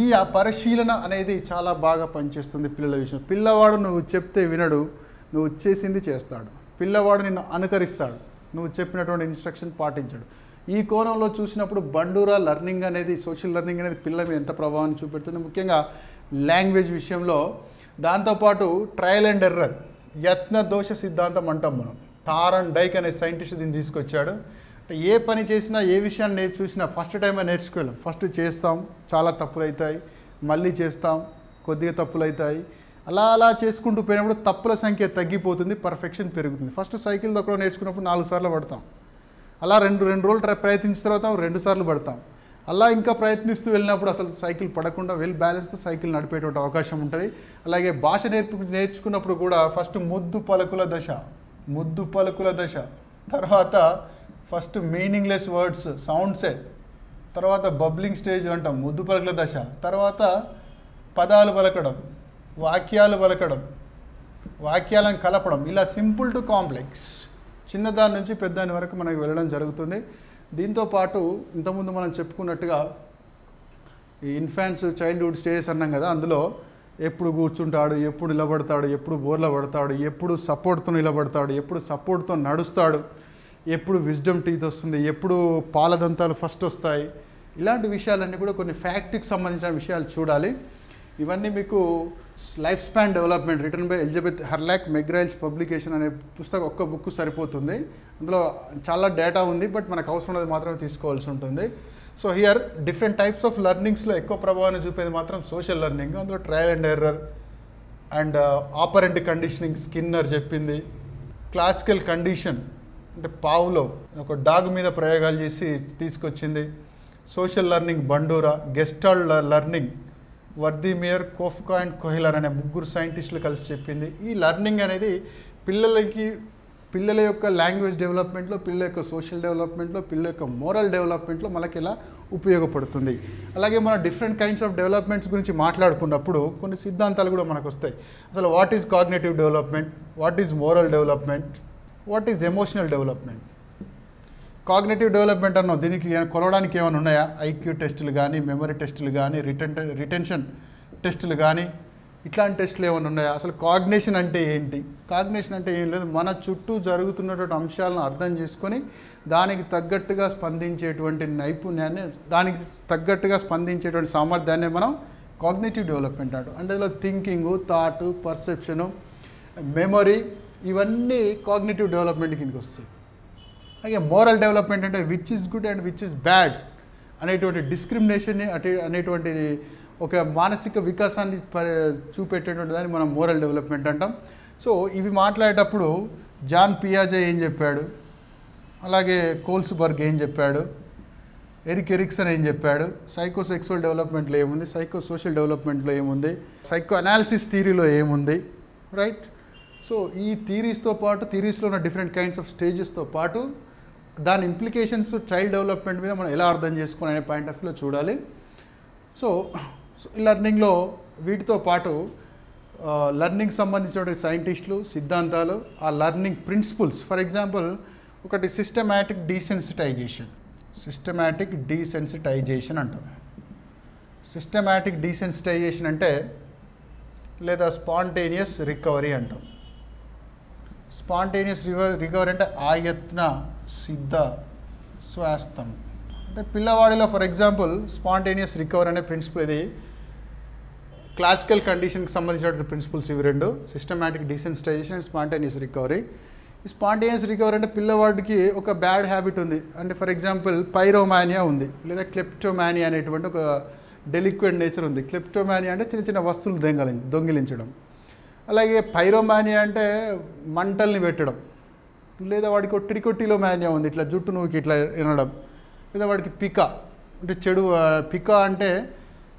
ఈ పరిశీలన అనేది చాలా బాగా పనిచేస్తుంది పిల్లల విషయం. పిల్లవాడు నువ్వు చెప్తే వినడు, నువ్వు చేసింది చేస్తాడు. పిల్లవాడు నిన్ను అనుకరిస్తాడు, నువ్వు చెప్పినటువంటి ఇన్స్ట్రక్షన్ పాటించాడు. ఈ కోణంలో చూసినప్పుడు బండూరా లెర్నింగ్ అనేది, సోషల్ లెర్నింగ్ అనేది పిల్లల మీద ఎంత ప్రభావాన్ని చూపెడుతుంది, ముఖ్యంగా లాంగ్వేజ్ విషయంలో. దాంతోపాటు ట్రయల్ అండ్ ఎర్రర్, యత్న దోష సిద్ధాంతం అంటాం మనం. టారన్ డైక్ అనే సైంటిస్ట్ దీన్ని తీసుకొచ్చాడు. అంటే ఏ పని చేసినా ఏ విషయాన్ని చూసినా ఫస్ట్ టైమే నేర్చుకోలేం. ఫస్ట్ చేస్తాం, చాలా తప్పులు అవుతాయి, మళ్ళీ చేస్తాం, కొద్దిగా తప్పులు అవుతాయి. అలా చేసుకుంటూ పోయినప్పుడు తప్పుల సంఖ్య తగ్గిపోతుంది, పర్ఫెక్షన్ పెరుగుతుంది. ఫస్ట్ సైకిల్ తొక్కడం నేర్చుకున్నప్పుడు 4 సార్లు పడతాం, అలా రెండు రోజులు ప్రయత్నించిన తర్వాత 2 సార్లు పడతాం. అలా ఇంకా ప్రయత్నిస్తూ వెళ్ళినప్పుడు అసలు సైకిల్ పడకుండా బ్యాలెన్స్తో సైకిల్ నడిపేటువంటి అవకాశం ఉంటుంది. అలాగే భాష నేర్చుకున్నప్పుడు కూడా ఫస్ట్ ముద్దు పలుకుల దశ, తర్వాత ఫస్ట్ మీనింగ్లెస్ వర్డ్స్ సౌండ్సే, తర్వాత బబ్లింగ్ స్టేజ్ అంటాం, ముద్దు పలుకుల దశ, తర్వాత పదాలు పలకడం, వాక్యాలు పలకడం, వాక్యాలను కలపడం, ఇలా సింపుల్ టు కాంప్లెక్స్ చిన్నదాని నుంచి పెద్దదాని వరకు మనకి వెళ్ళడం జరుగుతుంది. దీంతోపాటు ఇంతకుముందు మనం చెప్పుకున్నట్టుగా ఈ ఇన్ఫాన్స్ చైల్డ్హుడ్ స్టేజెస్ అన్నాం కదా, అందులో ఎప్పుడు కూర్చుంటాడు, ఎప్పుడు నిలబడతాడు, ఎప్పుడు బోర్ల పడతాడు, ఎప్పుడు సపోర్ట్తో నిలబడతాడు, ఎప్పుడు సపోర్ట్తో నడుస్తాడు, ఎప్పుడు విజ్డమ్ టీత్ వస్తుంది, ఎప్పుడు పాలదంతాలు ఫస్ట్ వస్తాయి, ఇలాంటి విషయాలన్నీ కూడా కొన్ని ఫ్యాక్ట్కి సంబంధించిన విషయాలు చూడాలి. ఇవన్నీ మీకు life span development written by Elizabeth Hurlock McGraw Hill's publication అనే పుస్తకం ఒక్క బుక్ సరిపోతుంది. అందులో చాలా డేటా ఉంది, బట్ మనకు అవసరం ఉన్నది మాత్రమే తీసుకోవాల్సి ఉంటుంది. So here different types of లెర్నింగ్స్లో ఎక్కువ ప్రభావాన్ని చూపేది మాత్రం సోషల్ లెర్నింగ్. అందులో trial and error and operant conditioning Skinner చెప్పింది. క్లాసికల్ కండిషన్ అంటే పావ్లోవ్ ఒక డాగ్ మీద ప్రయోగాలు చేసి తీసుకొచ్చింది. Social learning Bandura, gestalt learning Wertheimer, Koffka and Kohler అనే 3 సైంటిస్టులు కలిసి చెప్పింది. ఈ లెర్నింగ్ అనేది పిల్లల యొక్క లాంగ్వేజ్ డెవలప్మెంట్లో, పిల్లల యొక్క సోషల్ డెవలప్మెంట్లో, పిల్లల యొక్క మోరల్ డెవలప్మెంట్లో మనకి ఇలా ఉపయోగపడుతుంది. అలాగే మన డిఫరెంట్ కైండ్స్ ఆఫ్ డెవలప్మెంట్స్ గురించి మాట్లాడుకున్నప్పుడు కొన్ని సిద్ధాంతాలు కూడా మనకు వస్తాయి. అసలు what is cognitive development, what is moral development, what is emotional development. Cognitive development అన్నాం, దీనికి కొలవడానికి ఏమైనా ఉన్నాయా? ఐక్యూ టెస్టులు కానీ, మెమరీ టెస్టులు కానీ, రిటెన్షన్ టెస్టులు కానీ, ఇట్లాంటి టెస్టులు ఏమైనా ఉన్నాయా? అసలు కాగ్నిషన్ అంటే ఏంటి? కాగ్నిషన్ అంటే ఏం లేదు, మన చుట్టూ జరుగుతున్నటువంటి అంశాలను అర్థం చేసుకొని దానికి తగ్గట్టుగా స్పందించేటువంటి నైపుణ్యాన్ని, దానికి తగ్గట్టుగా స్పందించేటువంటి సామర్థ్యాన్ని మనం కాగ్నిటివ్ డెవలప్మెంట్ అంటాం. అంటే అందులో థింకింగు, థాట్, పర్సెప్షను, మెమరీ, ఇవన్నీ కాగ్నిటివ్ డెవలప్మెంట్ కిందకి వస్తాయి. అలాగే మోరల్ డెవలప్మెంట్ అంటే which is good and which is bad అనేటువంటి డిస్క్రిమినేషన్ని అనేటువంటి ఒక మానసిక వికాసాన్ని చూపెట్టేటువంటి దాన్ని మనం మోరల్ డెవలప్మెంట్ అంటాం. సో ఇవి మాట్లాడేటప్పుడు జాన్ పియాజే ఏం చెప్పాడు, అలాగే కోల్స్బర్గ్ ఏం చెప్పాడు, ఎరిక్ ఎరిక్సన్ ఏం చెప్పాడు, సైకోసెక్సువల్ డెవలప్మెంట్లో ఏముంది, సైకో సోషల్ డెవలప్మెంట్లో ఏముంది, సైకో అనాలిసిస్ థియరీలో ఏముంది, రైట్. సో ఈ థియరీస్తో పాటు, థియరీస్లో ఉన్న డిఫరెంట్ కైండ్స్ ఆఫ్ స్టేజెస్తో పాటు దాని ఇంప్లికేషన్స్ చైల్డ్ డెవలప్మెంట్ మీద మనం ఎలా అర్థం చేసుకోవాలి అనే పాయింట్ ఆఫ్ వ్యూలో చూడాలి. సో ఈ లెర్నింగ్లో వీటితో పాటు లెర్నింగ్ సంబంధించినటువంటి సైంటిస్టులు, సిద్ధాంతాలు, ఆ లెర్నింగ్ ప్రిన్సిపల్స్. ఫర్ ఎగ్జాంపుల్ ఒకటి సిస్టమాటిక్ డీసెన్సిటైజేషన్ అంటాం. సిస్టమాటిక్ డీసెన్సిటైజేషన్ అంటే లేదా స్పాంటేనియస్ రికవరీ అంటాం. స్పాంటేనియస్ రికవరీ అంటే ఆయత్న సిద్ధ స్వాస్థం. అంటే పిల్లవాడిలో ఫర్ ఎగ్జాంపుల్ స్పాంటేనియస్ రికవరీ అనే ప్రిన్సిపల్, ఇది క్లాసికల్ కండిషన్కి సంబంధించినటువంటి ప్రిన్సిపల్స్ ఇవి రెండు, systematic desensitisation and spontaneous recovery. ఈ స్పాంటేనియస్ రికవరీ అంటే పిల్లవాడికి ఒక బ్యాడ్ హ్యాబిట్ ఉంది, అంటే ఫర్ ఎగ్జాంపుల్ పైరోమానియా ఉంది, లేదా క్లెప్టోమానియా అనేటువంటి ఒక డెలిక్వెంట్ నేచర్ ఉంది. క్లెప్టోమానియా అంటే చిన్న చిన్న వస్తువులు దొంగిలించడం. అలాగే పైరోమానియా అంటే మంటల్ని పెట్టడం. లేదా వాడికి ట్రికోటిలో మానియా ఉంది, ఇట్లా జుట్టు నువ్వుకి ఇట్లా వినడం. లేదా వాడికి పికా అంటే చెడు,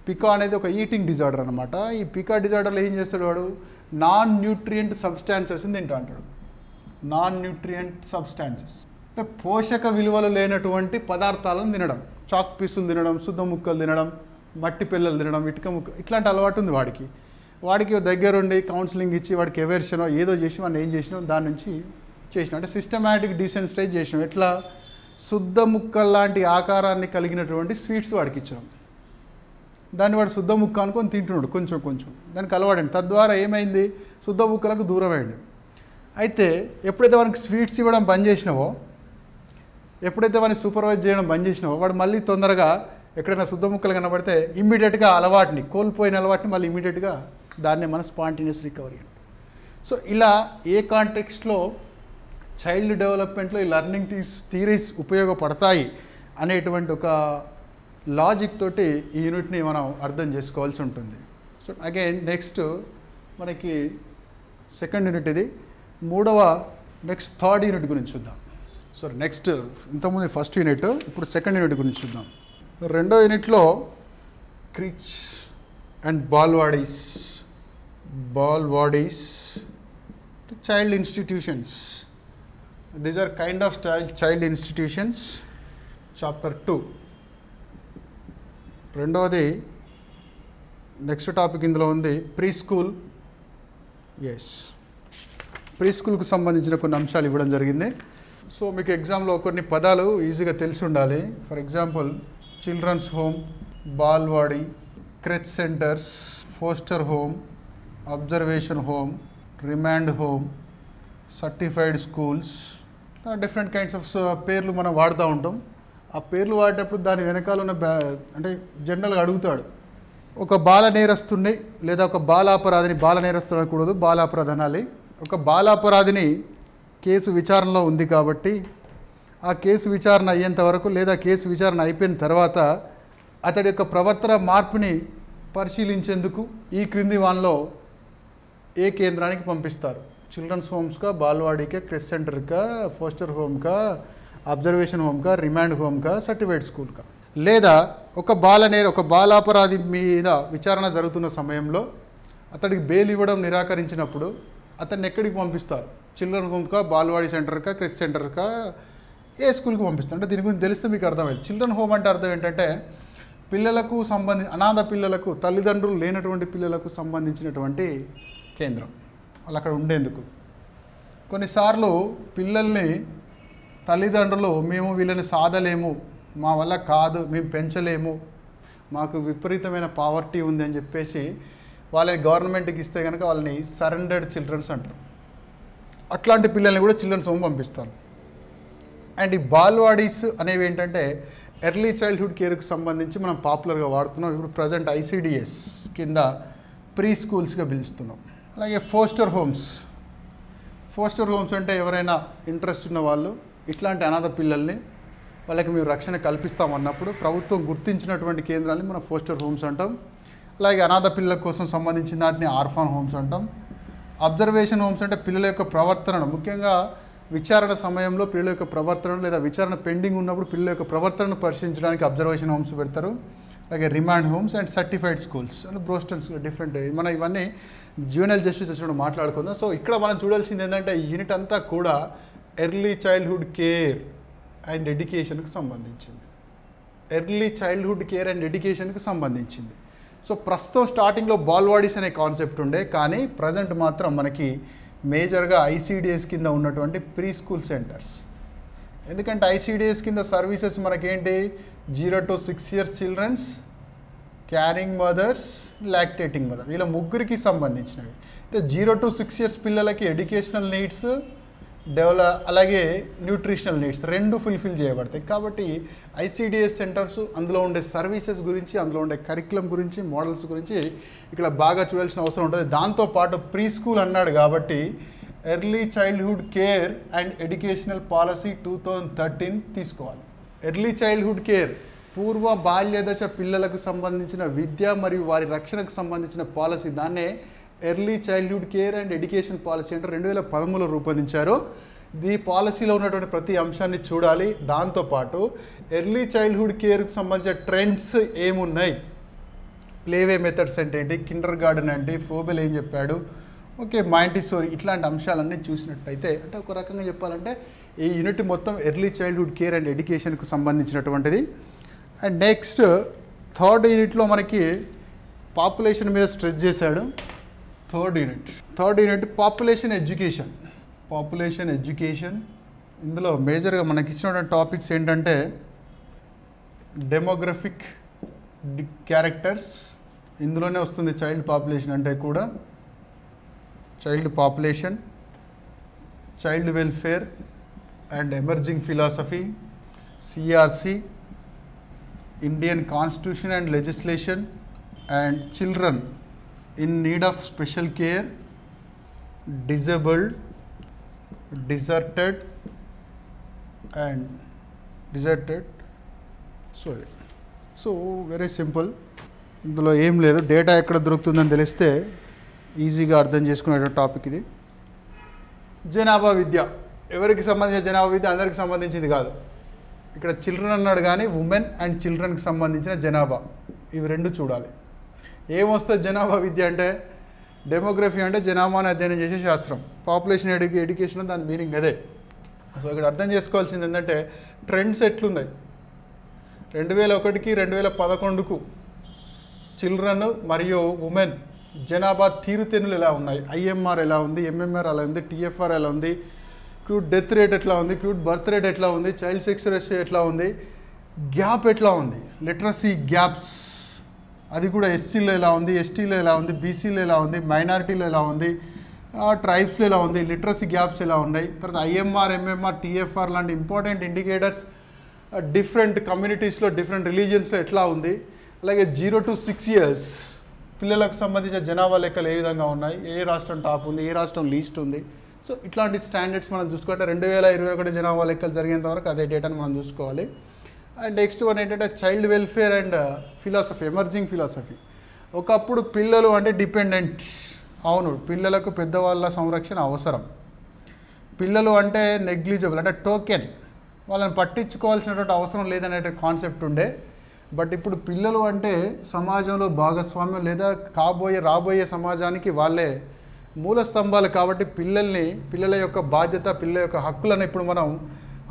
పికా అనేది ఒక ఈటింగ్ డిజార్డర్ అనమాట. ఈ పికా డిజార్డర్లో ఏం చేస్తాడు వాడు, నాన్ న్యూట్రియంట్ సబ్స్టాన్సెస్ని తింటా అంటాడు. నాన్ న్యూట్రియంట్ సబ్స్టాన్సెస్ అంటే పోషక విలువలు లేనటువంటి పదార్థాలను తినడం, చాక్ పీసులు తినడం, శుద్ధ ముక్కలు తినడం, మట్టి పిల్లలు తినడం, ఇటుక ముక్క, ఇట్లాంటి అలవాటు ఉంది వాడికి దగ్గరుండి కౌన్సిలింగ్ ఇచ్చి వాడికి ఎవర్షనో ఏదో చేసి వాడిని ఏం చేసినాం దాని నుంచి చేసినాం. అంటే సిస్టమాటిక్ డీసెన్సిటైజ్ చేసినాం. ఎట్లా, శుద్ధ ముక్కలు లాంటి ఆకారాన్ని కలిగినటువంటి స్వీట్స్ వాడికి ఇచ్చాం. దాన్ని వాడు శుద్ధ ముక్క అనుకొని తింటున్నాడు కొంచెం, దానికి అలవాడండి. తద్వారా ఏమైంది, శుద్ధ ముక్కలకు దూరం అయ్యింది. అయితే ఎప్పుడైతే వానికి స్వీట్స్ ఇవ్వడం బంద్ చేసినావో, ఎప్పుడైతే వాడిని సూపర్వైజ్ చేయడం బంద్ చేసినావో, వాడు మళ్ళీ తొందరగా ఎక్కడైనా శుద్ధ ముక్కలు కనబడితే ఇమ్మీడియట్గా కోల్పోయిన అలవాటుని మళ్ళీ ఇమ్మీడియట్గా దాన్నే మన స్పాంటేనియస్ రికవరీ. సో ఇలా ఏ కాంటెక్స్ట్లో చైల్డ్ డెవలప్మెంట్లో ఈ లెర్నింగ్ థియరీస్ ఉపయోగపడతాయి అనేటువంటి ఒక లాజిక్ తోటి ఈ యూనిట్ని మనం అర్థం చేసుకోవాల్సి ఉంటుంది. సో అగైన్ నెక్స్ట్ మనకి సెకండ్ యూనిట్ ఇది. నెక్స్ట్ థర్డ్ యూనిట్ గురించి చూద్దాం. సో నెక్స్ట్ ఇంతకుముందు ఫస్ట్ యూనిట్, ఇప్పుడు సెకండ్ యూనిట్ గురించి చూద్దాం. రెండో యూనిట్లో creche and balwadis child institutions. These are kind of child institutions, chapter 2. రెండవది నెక్స్ట్ టాపిక్ ఇందులో ఉంది ప్రీ స్కూల్. ప్రీ స్కూల్కి సంబంధించిన కొన్ని అంశాలు ఇవ్వడం జరిగింది. సో మీకు ఎగ్జామ్లో కొన్ని పదాలు ఈజీగా తెలిసి ఉండాలి. For example children's home, balwadi, creche centres, foster home, observation home, remand home, certified schools, different kinds of పేర్లు మనం వాడుతూ ఉంటాం. ఆ పేర్లు వాడేటప్పుడు దాని వెనకాల ఉన్న అంటే జనరల్గా అడుగుతాడు, ఒక బాల నేరస్తుడిని లేదా ఒక బాలాపరాధిని, బాల నేరస్తుడు అనకూడదు, బాలాపరాధి అనాలి. ఒక బాలాపరాధిని కేసు విచారణలో ఉంది కాబట్టి ఆ కేసు విచారణ అయ్యేంత వరకు లేదా కేసు విచారణ అయిపోయిన తర్వాత అతడి యొక్క ప్రవర్తన మార్పుని పరిశీలించేందుకు ఈ క్రింది వాన్లో ఏ కేంద్రానికి పంపిస్తారు? చిల్డ్రన్స్ హోమ్స్కా, బాల్వాడీకా, క్రెచ్ సెంటర్కా, ఫోస్టర్ హోమ్కా, అబ్జర్వేషన్ హోమ్కా, రిమాండ్ హోమ్కా, సర్టిఫైడ్ స్కూల్కా. లేదా ఒక బాలాపరాధి మీద విచారణ జరుగుతున్న సమయంలో అతడికి బెయిల్ ఇవ్వడం నిరాకరించినప్పుడు అతన్ని ఎక్కడికి పంపిస్తారు? చిల్డ్రన్ హోమ్కా, బాల్వాడీ సెంటర్కా, క్రెచ్ సెంటర్కా, ఏ స్కూల్కి పంపిస్తారు? అంటే దీని గురించి తెలిస్తే మీకు అర్థమైంది. చిల్డ్రన్ హోమ్ అంటే అర్థం ఏంటంటే పిల్లలకు అనాథ పిల్లలకు, తల్లిదండ్రులు లేనటువంటి పిల్లలకు సంబంధించినటువంటి కేంద్రం, వాళ్ళు అక్కడ ఉండేందుకు. కొన్నిసార్లు పిల్లల్ని తల్లిదండ్రులు మేము వీళ్ళని సాధలేము, మా వల్ల కాదు, మేము పెంచలేము, మాకు విపరీతమైన పావర్టీ ఉంది అని చెప్పేసి వాళ్ళని గవర్నమెంట్కి ఇస్తే కనుక వాళ్ళని సరెండర్డ్ చిల్డ్రన్స్ అంటారు. అట్లాంటి పిల్లల్ని కూడా చిల్డ్రన్స్ హోమ్ పంపిస్తారు. అండ్ ఈ బాల్వాడీస్ అనేవి ఏంటంటే ఎర్లీ చైల్డ్హుడ్ కేర్కి సంబంధించి మనం పాపులర్గా వాడుతున్నాం. ఇప్పుడు ప్రజెంట్ ICDS కింద ప్రీ స్కూల్స్గా పిలుస్తున్నాం. అలాగే ఫోస్టర్ హోమ్స్ అంటే ఎవరైనా ఇంట్రెస్ట్ ఉన్న వాళ్ళు ఇట్లాంటి అనాథ పిల్లల్ని వాళ్ళకి మేము రక్షణ కల్పిస్తామన్నప్పుడు ప్రభుత్వం గుర్తించినటువంటి కేంద్రాన్ని మనం ఫోస్టర్ హోమ్స్ అంటాం. అలాగే అనాథ పిల్లల కోసం సంబంధించిన వాటిని ఆర్ఫాన్ హోమ్స్ అంటాం. అబ్జర్వేషన్ హోమ్స్ అంటే పిల్లల యొక్క ప్రవర్తనను, ముఖ్యంగా విచారణ సమయంలో పిల్లల యొక్క ప్రవర్తనను లేదా విచారణ పెండింగ్ ఉన్నప్పుడు పిల్లల యొక్క ప్రవర్తనను పరిశీలించడానికి అబ్జర్వేషన్ హోమ్స్ పెడతారు. అలాగే remand homes and certified schools and borstals, different. మనం ఇవన్నీ జ్యూనియల్ జస్టిస్ వచ్చినప్పుడు మాట్లాడుకుందాం. సో ఇక్కడ మనం చూడాల్సింది ఏంటంటే ఈ యూనిట్ అంతా కూడా ఎర్లీ చైల్డ్హుడ్ కేర్ అండ్ ఎడ్యుకేషన్కి సంబంధించింది. ఎర్లీ చైల్డ్హుడ్ కేర్ అండ్ ఎడ్యుకేషన్కి సంబంధించింది. సో ప్రస్తుతం స్టార్టింగ్లో బాల్వాడీస్ అనే కాన్సెప్ట్ ఉండే, కానీ ప్రజెంట్ మాత్రం మనకి మేజర్గా ICDS కింద ఉన్నటువంటి ప్రీ స్కూల్ సెంటర్స్. ఎందుకంటే ICDS కింద సర్వీసెస్ మనకేంటి 0 to 6 years childrens, caring mothers, lactating mother, వీళ్ళ ముగ్గురికి సంబంధించినవి. అయితే 0 to 6 years పిల్లలకి ఎడ్యుకేషనల్ నీడ్స్ అలాగే న్యూట్రిషనల్ నీడ్స్ రెండు ఫుల్ఫిల్ చేయబడతాయి. కాబట్టి ICDS సెంటర్స్, అందులో ఉండే సర్వీసెస్ గురించి, అందులో ఉండే కరికులం గురించి, మోడల్స్ గురించి ఇక్కడ బాగా చూడాల్సిన అవసరం ఉంటుంది. దాంతోపాటు ప్రీ స్కూల్ అన్నాడు కాబట్టి early childhood care and educational policy 2013 తీసుకోవాలి. ఎర్లీ చైల్డ్హుడ్ కేర్, పూర్వ బాల్యదశ పిల్లలకు సంబంధించిన విద్య మరియు వారి రక్షణకు సంబంధించిన పాలసీ, దాన్నే early childhood care and education policy అంటే 2013లో రూపొందించారు. ఈ పాలసీలో ఉన్నటువంటి ప్రతి అంశాన్ని చూడాలి. దాంతోపాటు ఎర్లీ చైల్డ్హుడ్ కేర్కి సంబంధించిన ట్రెండ్స్ ఏమున్నాయి, ప్లేవే మెథడ్స్ అంటే ఏంటి, కిండర్ గార్డెన్ అంటే, ఫ్రోబెల్ ఏం చెప్పాడు, ఓకే, మాంటిసోరీ, ఇట్లాంటి అంశాలన్నీ చూసినట్టయితే అంటే ఒక రకంగా చెప్పాలంటే ఈ యూనిట్ మొత్తం ఎర్లీ చైల్డ్హుడ్ కేర్ అండ్ ఎడ్యుకేషన్కు సంబంధించినటువంటిది. అండ్ నెక్స్ట్ థర్డ్ యూనిట్లో మనకి పాపులేషన్ మీద స్ట్రెస్ చేశాడు. Third unit population education. ఇందులో మేజర్గా మనకి ఇచ్చినటువంటి టాపిక్స్ ఏంటంటే డెమోగ్రఫిక్ క్యారెక్టర్స్, ఇందులోనే వస్తుంది చైల్డ్ పాపులేషన్ అంటే కూడా, child population, child welfare and emerging philosophy, CRC, Indian constitution and legislation, and children in need of special care, disabled, deserted and deserted. So very simple, ఇందులో ఏం లేదు. Data ఎక్కడ దొరుకుతుందని తెలిస్తే ఈజీగా అర్థం చేసుకునే టాపిక్ ఇది. జనాభా విద్య ఎవరికి సంబంధించిన జనాభా విద్య? అందరికి సంబంధించింది కాదు. ఇక్కడ చిల్డ్రన్ అన్నాడు కానీ ఉమెన్ అండ్ చిల్డ్రన్కి సంబంధించిన జనాభా, ఇవి రెండు చూడాలి. ఏమొస్తుంది జనాభా విద్య అంటే? డెమోగ్రఫీ అంటే జనాభాను అధ్యయనం చేసే శాస్త్రం. పాపులేషన్ ఎడ్యుకేషన్ దాని మీనింగ్ అదే. సో ఇక్కడ అర్థం చేసుకోవాల్సింది ఏంటంటే ట్రెండ్స్ ఎట్లున్నాయి. 2001కి 2011కు చిల్డ్రన్ మరియు ఉమెన్ జనాభా తీరుతెన్నులు ఎలా ఉన్నాయి, ఐఎంఆర్ ఎలా ఉంది, ఎంఎంఆర్ ఎలా ఉంది, టీఎఫ్ఆర్ ఎలా ఉంది, క్రూడ్ డెత్ రేట్ ఎట్లా ఉంది, క్రూడ్ బర్త్ రేట్ ఎట్లా ఉంది, చైల్డ్ సెక్స్ రేషియో ఎట్లా ఉంది, గ్యాప్ ఎట్లా ఉంది, లిటరసీ గ్యాప్స్ అది కూడా ఎస్సీలో ఎలా ఉంది, ఎస్టీలో ఎలా ఉంది, బీసీలో ఎలా ఉంది, మైనారిటీలో ఎలా ఉంది, ట్రైబ్స్లో ఎలా ఉంది, లిటరసీ గ్యాప్స్ ఎలా ఉన్నాయి. తర్వాత ఐఎంఆర్, ఎంఎంఆర్, టీఎఫ్ఆర్ లాంటి ఇంపార్టెంట్ ఇండికేటర్స్ డిఫరెంట్ కమ్యూనిటీస్లో డిఫరెంట్ రిలీజియన్స్లో ఎట్లా ఉంది. అలాగే 0 to 6 years పిల్లలకు సంబంధించిన జనాభా లెక్కలు ఏ విధంగా ఉన్నాయి, ఏ రాష్ట్రం టాప్ ఉంది, ఏ రాష్ట్రం లీస్ట్ ఉంది. సో ఇట్లాంటి స్టాండర్డ్స్ మనం చూసుకుంటే 2021 జనాభా లెక్కలు జరిగేంత వరకు అదే డేటాను మనం చూసుకోవాలి. అండ్ నెక్స్ట్ వన్ ఏంటంటే child welfare and philosophy, emerging philosophy. ఒకప్పుడు పిల్లలు అంటే డిపెండెంట్, అవును, పిల్లలకు పెద్దవాళ్ళ సంరక్షణ అవసరం. పిల్లలు అంటే నెగ్లిజిబుల్, అంటే టోకెన్, వాళ్ళని పట్టించుకోవాల్సినటువంటి అవసరం లేదనే కాన్సెప్ట్ ఉండే. బట్ ఇప్పుడు పిల్లలు అంటే సమాజంలో భాగస్వామ్యం లేదా రాబోయే సమాజానికి వాళ్ళే మూల స్తంభాలు. కాబట్టి పిల్లల యొక్క బాధ్యత, పిల్లల యొక్క హక్కులను ఇప్పుడు మనం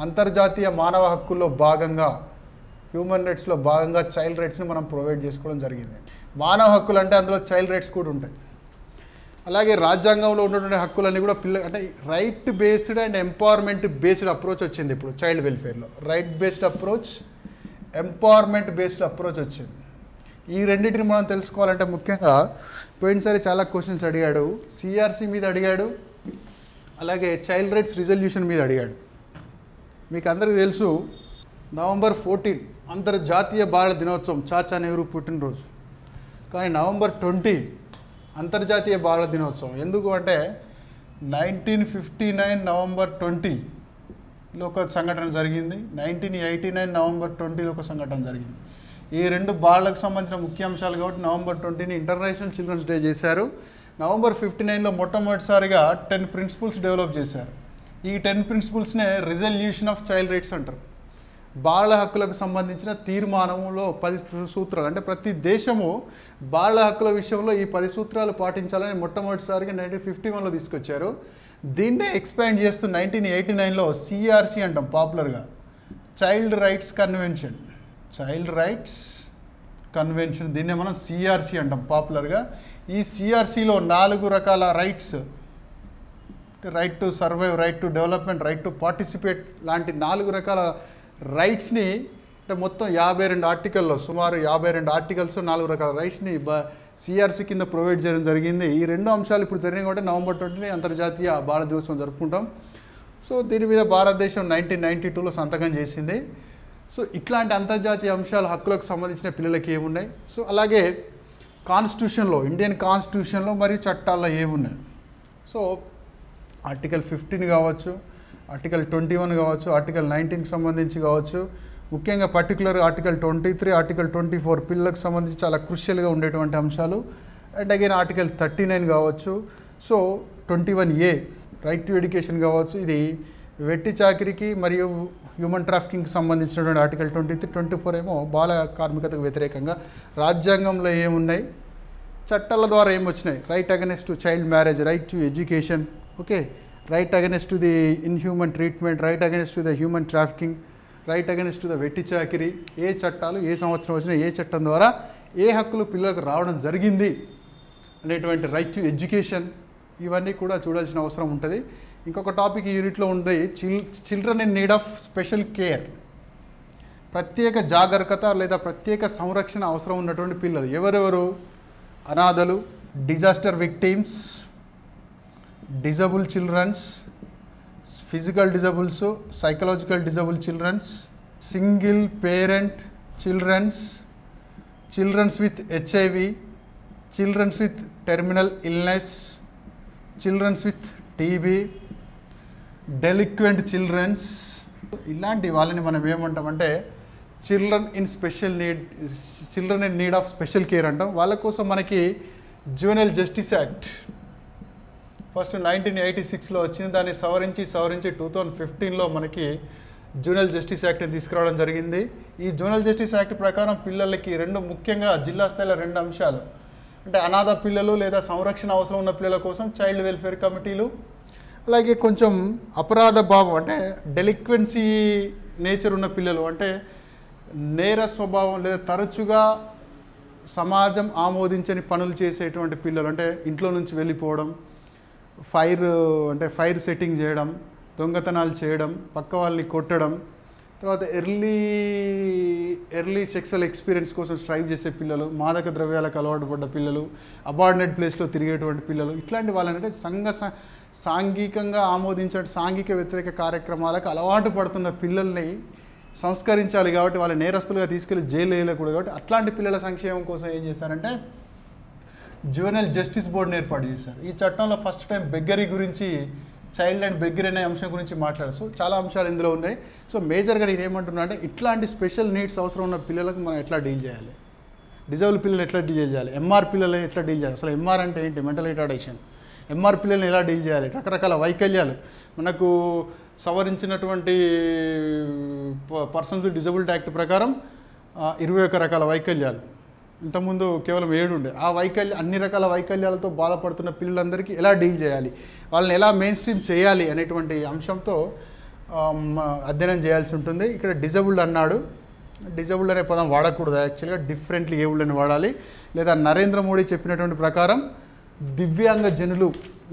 అంతర్జాతీయ మానవ హక్కుల్లో భాగంగా, హ్యూమన్ రైట్స్లో భాగంగా చైల్డ్ రైట్స్ని మనం ప్రొవైడ్ చేసుకోవడం జరిగింది. మానవ హక్కులు అంటే అందులో చైల్డ్ రైట్స్ కూడా ఉంటాయి. అలాగే రాజ్యాంగంలో ఉన్నటువంటి హక్కులన్నీ కూడా అంటే right based and empowerment based approach వచ్చింది ఇప్పుడు చైల్డ్ వెల్ఫేర్లో. Right based approach, empowerment based approach వచ్చింది. ఈ రెండింటిని మనం తెలుసుకోవాలంటే ముఖ్యంగా పోయినసారి చాలా క్వశ్చన్స్ అడిగాడు. సిఆర్సి మీద అడిగాడు, అలాగే చైల్డ్ రైట్స్ రిజల్యూషన్ మీద అడిగాడు. మీకు అందరికీ తెలుసు November 14 అంతర్జాతీయ బాల దినోత్సవం, చాచా నెహ్రూ పుట్టినరోజు. కానీ November 20 అంతర్జాతీయ బాల దినోత్సవం. ఎందుకు అంటే 1959 November 20లో ఒక సంఘటన జరిగింది, 1989 November 20లో ఒక సంఘటన జరిగింది. ఈ రెండు బాలలకు సంబంధించిన ముఖ్య అంశాలు కాబట్టి November 20ని ఇంటర్నేషనల్ చిల్డ్రన్స్ డే చేశారు. November 59లో మొట్టమొదటిసారిగా 10 ప్రిన్సిపల్స్ డెవలప్ చేశారు. ఈ 10 ప్రిన్సిపల్స్నే రిజల్యూషన్ ఆఫ్ చైల్డ్ రైట్స్ అంటారు. బాల హక్కులకు సంబంధించిన తీర్మానంలో 10 సూత్రాలు, అంటే ప్రతి దేశము బాల హక్కుల విషయంలో ఈ 10 సూత్రాలు పాటించాలని మొట్టమొదటిసారిగా 1951లో తీసుకొచ్చారు. దీన్నే ఎక్స్పాండ్ చేస్తూ 1989లో సిఆర్సి అంటాం పాపులర్గా, child rights convention. Child rights convention, దీన్నే మనం సిఆర్సి అంటాం పాపులర్గా. ఈ సిఆర్సిలో 4 రకాల rights, right to survive, right to development, right to participate లాంటి 4 రకాల రైట్స్ని, అంటే మొత్తం 52 ఆర్టికల్లో, సుమారు 52 ఆర్టికల్స్ 4 రకాల రైట్స్ని సిఆర్సి కింద ప్రొవైడ్ చేయడం జరిగింది. ఈ రెండు అంశాలు ఇప్పుడు జరిగినాయి కాబట్టి November 20 అంతర్జాతీయ బాల దినోత్సవం జరుపుకుంటాం. సో దీని మీద భారతదేశం 1992లో సంతకం చేసింది. సో ఇట్లాంటి అంతర్జాతీయ అంశాలు, హక్కులకు సంబంధించిన పిల్లలకి ఏమున్నాయి, సో అలాగే కాన్స్టిట్యూషన్లో, ఇండియన్ కాన్స్టిట్యూషన్లో మరియు చట్టాల్లో ఏమున్నాయి. సో ఆర్టికల్ 15 కావచ్చు, ఆర్టికల్ 21 కావచ్చు, ఆర్టికల్ 19కి సంబంధించి కావచ్చు, ముఖ్యంగా పర్టికులర్ ఆర్టికల్ 23, ఆర్టికల్ 24 పిల్లలకు సంబంధించి చాలా క్రూషియల్గా ఉండేటువంటి అంశాలు. అండ్ అగైన్ ఆర్టికల్ 39 కావచ్చు. So 21A right to education కావచ్చు, ఇది వెట్టి చాకిరికి మరియు హ్యూమన్ ట్రాఫికింగ్కి సంబంధించినటువంటి ఆర్టికల్ 23, 24 ఏమో బాల కార్మికతకు వ్యతిరేకంగా. రాజ్యాంగంలో ఏమున్నాయి, చట్టాల ద్వారా ఏమొచ్చినాయి, right against to child marriage, right to education, okay, right against to the inhuman treatment, right against to the human trafficking, right against to the వెట్టి చాకిరీ. ఏ చట్టాలు ఏ సంవత్సరం వచ్చినా, ఏ చట్టం ద్వారా ఏ హక్కులు పిల్లలకు రావడం జరిగింది అనేటువంటి రైట్ టు ఎడ్యుకేషన్, ఇవన్నీ కూడా చూడాల్సిన అవసరం ఉంటుంది. ఇంకొక టాపిక్ ఈ యూనిట్లో ఉంది, children in need of special care. ప్రత్యేక జాగరూకత లేదా ప్రత్యేక సంరక్షణ అవసరం ఉన్నటువంటి పిల్లలు ఎవరెవరు? అనాథలు, disaster victims, disable children's, physical disables, psychological disable children's, single parent children's, children's with HIV, children's with terminal illness, children's with TB, delinquent children's, ఇలాంటి వాళ్ళని మనం ఏమంటామంటే children in need of special care అంటాం. వాళ్ళ కోసం మనకి జ్యువెనైల్ జస్టిస్ యాక్ట్ ఫస్ట్ 1986లో వచ్చింది. దాన్ని సవరించి 2015లో మనకి జ్యువెనైల్ జస్టిస్ యాక్ట్ని తీసుకురావడం జరిగింది. ఈ జ్యువెనైల్ జస్టిస్ యాక్ట్ ప్రకారం పిల్లలకి ముఖ్యంగా జిల్లా స్థాయిలో 2 అంశాలు, అంటే అనాథ పిల్లలు లేదా సంరక్షణ అవసరం ఉన్న పిల్లల కోసం చైల్డ్ వెల్ఫేర్ కమిటీలు, అలాగే కొంచెం అపరాధ భావం అంటే డెలిక్వెన్సీ నేచర్ ఉన్న పిల్లలు, అంటే నేర స్వభావం లేదా తరచుగా సమాజం ఆమోదించని పనులు చేసేటువంటి పిల్లలు, అంటే ఇంట్లో నుంచి వెళ్ళిపోవడం, ఫైర్ సెట్టింగ్ చేయడం, దొంగతనాలు చేయడం, పక్క వాళ్ళని కొట్టడం, తర్వాత ఎర్లీ సెక్సువల్ ఎక్స్పీరియన్స్ కోసం స్ట్రైవ్ చేసే పిల్లలు, మాదక ద్రవ్యాలకు అలవాటు పడ్డ పిల్లలు, అబార్డినేట్ ప్లేస్లో తిరిగేటువంటి పిల్లలు, ఇట్లాంటి వాళ్ళంటే సాంఘికంగా ఆమోదించే సాంఘిక వ్యతిరేక కార్యక్రమాలకు అలవాటు పడుతున్న పిల్లల్ని సంస్కరించాలి కాబట్టి వాళ్ళ నేరస్తులుగా తీసుకెళ్లి జైలు వేయకూడదు కాబట్టి అట్లాంటి పిల్లల సంక్షేమం కోసం ఏం చేశారంటే జ్యువెనైల్ జస్టిస్ బోర్డుని ఏర్పాటు చేశారు. ఈ చట్టంలో ఫస్ట్ టైం బెగ్గరీ గురించి, చైల్డ్ అండ్ బెగ్గరీ అనే అంశం గురించి మాట్లాడారు. సో చాలా అంశాలు ఇందులో ఉన్నాయి. సో మేజర్గా నేను ఏమంటున్నా అంటే ఇట్లాంటి స్పెషల్ నీడ్స్ అవసరం ఉన్న పిల్లలకు మనం ఎట్లా డీల్ చేయాలి, డిజేబుల్ పిల్లలు ఎట్లా డీల్ చేయాలి, ఎంఆర్ పిల్లల్ని ఎట్లా డీల్ చేయాలి, అసలు ఎంఆర్ అంటే ఏంటి, మెంటల్ రిటార్డేషన్, ఎంఆర్ పిల్లల్ని ఎలా డీల్ చేయాలి, రకరకాల వైకల్యాలు, మనకు సవరించినటువంటి పర్సన్స్ విత్ డిజబిలిటీ యాక్ట్ ప్రకారం 21 రకాల వైకల్యాలు, ఇంతకుముందు కేవలం 7 ఉండే. ఆ అన్ని రకాల వైకల్యాలతో బాధపడుతున్న పిల్లలందరికీ ఎలా డీల్ చేయాలి, వాళ్ళని ఎలా మెయిన్ స్ట్రీమ్ చేయాలి అనేటువంటి అంశంతో అధ్యయనం చేయాల్సి ఉంటుంది. ఇక్కడ డిజబుల్డ్ అన్నాడు, డిజబుల్డ్ అనే పదం వాడకూడదు, యాక్చువల్గా డిఫరెంట్లీ ఏబుల్డ్ అని వాడాలి. లేదా నరేంద్ర మోడీ చెప్పినటువంటి ప్రకారం దివ్యాంగ జనులు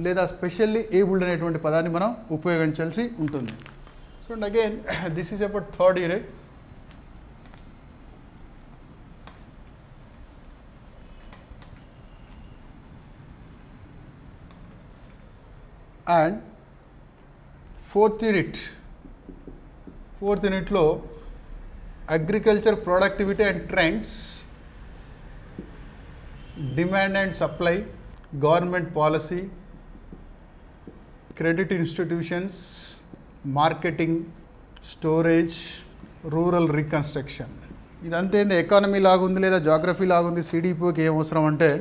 లేదా స్పెషల్లీ ఏబుల్డ్ అనేటువంటి పదాన్ని మనం ఉపయోగించాల్సి ఉంటుంది. So and again this is about third year. And fourth యూనిట్లో agriculture productivity and trends, demand and supply, government policy, credit institutions, marketing, storage, rural reconstruction. ఇదంతా ఏంది ఎకానమీ లాగుంది లేదా జాగ్రఫీ లాగుంది. సిడిపిఓకి ఏం అవసరం అంటే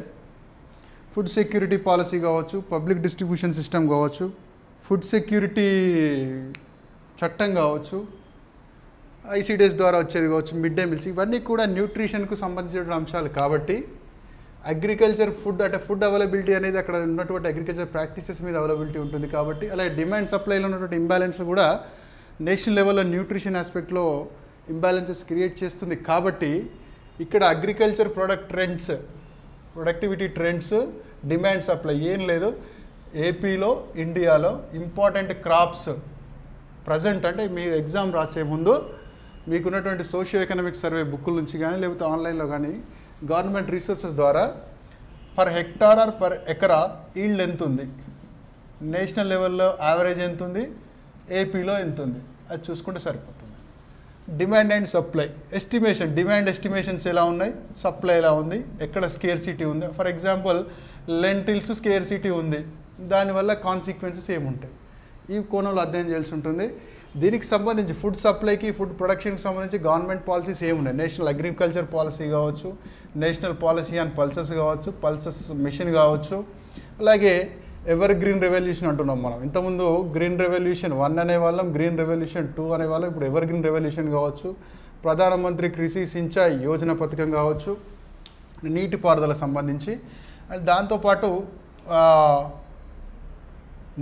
ఫుడ్ సెక్యూరిటీ పాలసీ కావచ్చు, పబ్లిక్ డిస్ట్రిబ్యూషన్ సిస్టమ్ కావచ్చు, ఫుడ్ సెక్యూరిటీ చట్టం కావచ్చు, ఐసిడిఎస్ ద్వారా వచ్చేది కావచ్చు, మిడ్ డే మీల్స్, ఇవన్నీ కూడా న్యూట్రిషన్కు సంబంధించిన అంశాలు. కాబట్టి అగ్రికల్చర్ ఫుడ్ అంటే ఫుడ్ అవైలబిలిటీ అనేది అక్కడ ఉన్నటువంటి అగ్రికల్చర్ ప్రాక్టీసెస్ మీద అవైలబిలిటీ ఉంటుంది. కాబట్టి అలాగే డిమాండ్ సప్లైలో ఉన్నటువంటి ఇంబ్యాలెన్స్ కూడా నేషనల్ లెవెల్లో న్యూట్రిషన్ ఆస్పెక్ట్లో ఇంబ్యాలెన్సెస్ క్రియేట్ చేస్తుంది. కాబట్టి ఇక్కడ agriculture productivity trends, demand supply ఏం లేదు. ఏపీలో, ఇండియాలో ఇంపార్టెంట్ క్రాప్స్ ప్రజెంట్ అంటే మీరు ఎగ్జామ్ రాసే ముందు మీకున్నటువంటి సోషియో ఎకనామిక్ సర్వే బుక్కుల నుంచి కానీ లేకపోతే ఆన్లైన్లో కానీ గవర్నమెంట్ రిసోర్సెస్ ద్వారా పర్ హెక్టార్ ఆర్ పర్ ఎకరా ఈల్డ్ ఎంత ఉంది, నేషనల్ లెవెల్లో యావరేజ్ ఎంత ఉంది, ఏపీలో ఎంత ఉంది, అది చూసుకుంటే సరిపోతుంది. Demand and supply estimation, demand estimations ఎలా ఉన్నాయి, సప్లై ఎలా ఉంది, ఎక్కడ స్కేర్సిటీ ఉంది. ఫర్ ఎగ్జాంపుల్ లెంటిల్స్ స్కేర్సిటీ ఉంది, దానివల్ల కాన్సిక్వెన్సెస్ ఏముంటాయి, ఈ కోణంలో అధ్యయనం చేయాల్సి ఉంటుంది. దీనికి సంబంధించి ఫుడ్ సప్లైకి, ఫుడ్ ప్రొడక్షన్కి సంబంధించి గవర్నమెంట్ పాలసీస్ ఏమున్నాయి, నేషనల్ అగ్రికల్చర్ పాలసీ కావచ్చు, నేషనల్ పాలసీ ఆన్ పల్సెస్ కావచ్చు, పల్సెస్ మిషన్ కావచ్చు, అలాగే ఎవర్ గ్రీన్ రెవల్యూషన్ అంటున్నాం మనం. ఇంతకుముందు గ్రీన్ రెవల్యూషన్ 1 అనేవాళ్ళం, గ్రీన్ రెవల్యూషన్ 2 అనేవాళ్ళం, ఇప్పుడు ఎవర్ గ్రీన్ రెవల్యూషన్ కావచ్చు, ప్రధానమంత్రి కృషి సించాయ్ యోజన పథకం కావచ్చు, నీటిపారుదల సంబంధించి. అండ్ దాంతోపాటు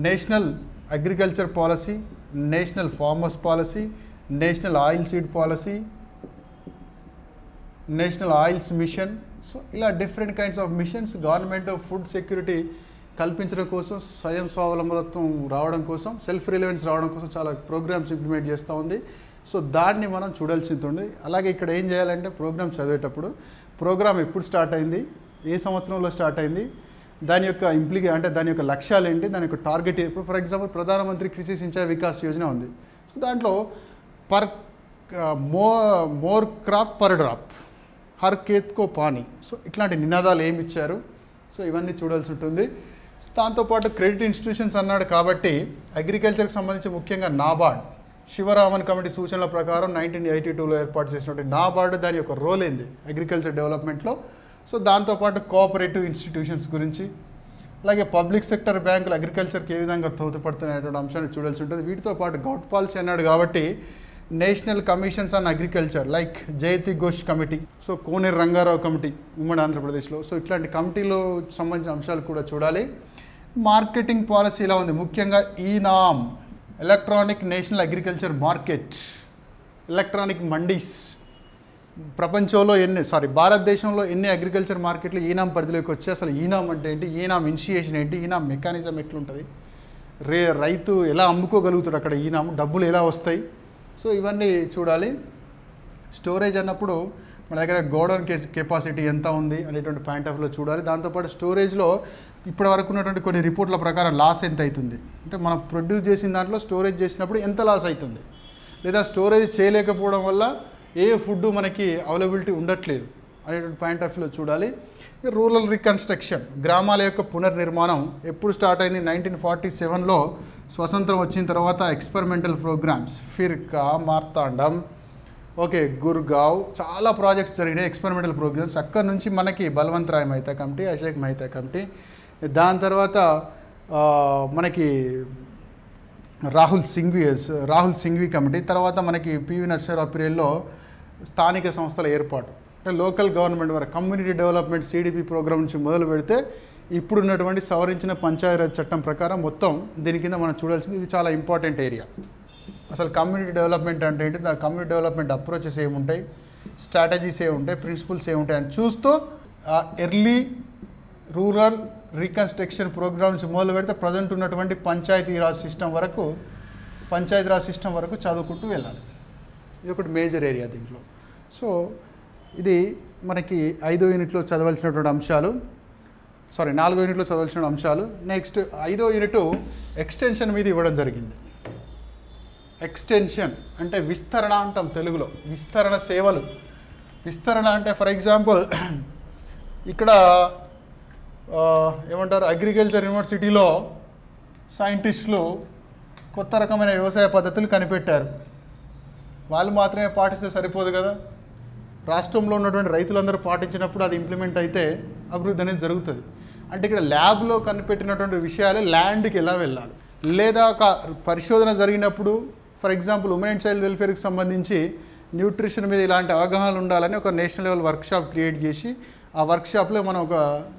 national agriculture policy, national farmers policy, national oil seed policy, national oils mission. So ఇలా different kinds of missions government food security కల్పించడం కోసం, స్వయం స్వావలంబనత్వం రావడం కోసం, సెల్ఫ్ రిలవెన్స్ రావడం కోసం చాలా ప్రోగ్రామ్స్ ఇంప్లిమెంట్ చేస్తూ ఉంది. సో దాన్ని మనం చూడాల్సి ఉంటుంది. అలాగే ఇక్కడ ఏం చేయాలంటే ప్రోగ్రామ్ చదివేటప్పుడు ప్రోగ్రామ్ ఎప్పుడు స్టార్ట్ అయింది, ఏ సంవత్సరంలో స్టార్ట్ అయింది, దాని యొక్క అంటే దాని యొక్క లక్ష్యాలు ఏంటి, దాని యొక్క టార్గెట్. ఇప్పుడు ఫర్ ఎగ్జాంపుల్ ప్రధానమంత్రి కృషి సించాయ్ వికాస్ యోజన ఉంది. సో దాంట్లో మోర్ క్రాప్ పర్ డ్రాప్, హర్ ఖేత్ కో పానీ. సో ఇట్లాంటి నినాదాలు ఏమి ఇచ్చారు, సో ఇవన్నీ చూడాల్సి ఉంటుంది. దాంతోపాటు క్రెడిట్ ఇన్స్టిట్యూషన్స్ అన్నాడు కాబట్టి అగ్రికల్చర్కి సంబంధించి ముఖ్యంగా నాబార్డ్, శివరామన్ కమిటీ సూచనల ప్రకారం 1982లో ఏర్పాటు చేసినటువంటి నాబార్డ్ దాని యొక్క రోల్ ఏంది అగ్రికల్చర్ డెవలప్మెంట్లో. సో దాంతోపాటు కోఆపరేటివ్ ఇన్స్టిట్యూషన్స్ గురించి, అలాగే పబ్లిక్ సెక్టర్ బ్యాంకులు అగ్రికల్చర్కి ఏ విధంగా తోడ్పడుతున్నటువంటి అంశాన్ని చూడాల్సి ఉంటుంది. వీటితో పాటు గౌట్ పాలసీ అన్నాడు కాబట్టి national commissions on agriculture like Jayati Ghosh committee, so Koneru Ranga Rao committee ఉమ్మడి ఆంధ్రప్రదేశ్లో, సో ఇట్లాంటి కమిటీలో సంబంధించిన అంశాలు కూడా చూడాలి. మార్కెటింగ్ పాలసీ ఇలా ఉంది, ముఖ్యంగా eNAM electronic national agriculture market, electronic mandis, ప్రపంచంలో భారతదేశంలో ఎన్ని అగ్రికల్చర్ మార్కెట్లు ఈనామ్ పరిధిలోకి వచ్చి అసలు ఈనామ్ అంటే ఏంటి, ఈనామ్ ఇనిషియేషన్ ఏంటి, ఈనామ్ మెకానిజం ఎట్లుంటుంది, రైతు ఎలా అమ్ముకోగలుగుతాడు అక్కడ, ఈనామ్ డబ్బులు ఎలా వస్తాయి, సో ఇవన్నీ చూడాలి. స్టోరేజ్ అన్నప్పుడు మన దగ్గర గోడౌన్ కెపాసిటీ ఎంత ఉంది అనేటువంటి పాయింట్ ఆఫ్ వ్యూలో చూడాలి. దాంతోపాటు స్టోరేజ్లో ఇప్పటి వరకు ఉన్నటువంటి కొన్ని రిపోర్ట్ల ప్రకారం లాస్ ఎంత అవుతుంది, అంటే మనం ప్రొడ్యూస్ చేసిన దాంట్లో స్టోరేజ్ చేసినప్పుడు ఎంత లాస్ అవుతుంది, లేదా స్టోరేజ్ చేయలేకపోవడం వల్ల ఏ ఫుడ్ మనకి అవైలబిలిటీ ఉండట్లేదు అనేటువంటి పాయింట్ ఆఫ్ వ్యూలో చూడాలి. రూరల్ రీకన్స్ట్రక్షన్, గ్రామాల యొక్క పునర్నిర్మాణం ఎప్పుడు స్టార్ట్ అయింది, 1947లో స్వతంత్రం వచ్చిన తర్వాత ఎక్స్పెరిమెంటల్ ప్రోగ్రామ్స్, ఫిర్కా, మార్తాండం, గుర్గావ్, చాలా ప్రాజెక్ట్స్ జరిగినాయి ఎక్స్పెరిమెంటల్ ప్రోగ్రామ్స్. అక్కడ నుంచి మనకి బల్వంత్ రాయ్ మెహతా కమిటీ, అశోక్ మెహతా కమిటీ, దాని తర్వాత మనకి రాహుల్ సింఘ్వి కమిటీ, తర్వాత మనకి పివి నరసింహరావు పీరియడ్లో స్థానిక సంస్థల ఏర్పాటు, అంటే లోకల్ గవర్నమెంట్ వారి కమ్యూనిటీ డెవలప్మెంట్ సిడిపి ప్రోగ్రామ్ నుంచి మొదలు పెడితే ఇప్పుడున్నటువంటి సవరించిన పంచాయతీరాజ్ చట్టం ప్రకారం మొత్తం దీని కింద మనం చూడాల్సింది. ఇది చాలా ఇంపార్టెంట్ ఏరియా. అసలు కమ్యూనిటీ డెవలప్మెంట్ అంటే ఏంటి, దాని కమ్యూనిటీ డెవలప్మెంట్ అప్రోచెస్ ఏముంటాయి, స్ట్రాటజీస్ ఏముంటాయి, ప్రిన్సిపల్స్ ఏముంటాయి అని చూస్తూ ఎర్లీ రూరల్ రీకన్స్ట్రక్షన్ ప్రోగ్రామ్స్ మొదలు పెడితే ప్రజెంట్ ఉన్నటువంటి పంచాయతీరాజ్ సిస్టమ్ వరకు చదువుకుంటూ వెళ్ళాలి. ఇది ఒకటి మేజర్ ఏరియా దీంట్లో. సో ఇది మనకి 5వ యూనిట్లో చదవాల్సినటువంటి అంశాలు, 4వ యూనిట్లో చదవాల్సిన అంశాలు. నెక్స్ట్ 5వ యూనిట్ ఎక్స్టెన్షన్ మీద ఇవ్వడం జరిగింది. ఎక్స్టెన్షన్ అంటే విస్తరణ అంటాం తెలుగులో, విస్తరణ సేవలు. విస్తరణ అంటే ఫర్ ఎగ్జాంపుల్ ఇక్కడ ఏమంటారు, అగ్రికల్చర్ యూనివర్సిటీలో సైంటిస్టులు కొత్త రకమైన వ్యవసాయ పద్ధతులు కనిపెట్టారు. వాళ్ళు మాత్రమే పాటిస్తే సరిపోదు కదా, రాష్ట్రంలో ఉన్నటువంటి రైతులందరూ పాటించినప్పుడు అది ఇంప్లిమెంట్ అయితే అభివృద్ధి అనేది జరుగుతుంది. అంటే ఇక్కడ ల్యాబ్లో కనిపెట్టినటువంటి విషయాలు ల్యాండ్కి ఎలా వెళ్ళాలి, లేదా ఒక పరిశోధన జరిగినప్పుడు for example women and child వెల్ఫేర్కి సంబంధించి న్యూట్రిషన్ మీద ఇలాంటి అవగాహనలు ఉండాలని ఒక నేషనల్ లెవెల్ వర్క్షాప్ క్రియేట్ చేసి ఆ వర్క్షాప్లో మనం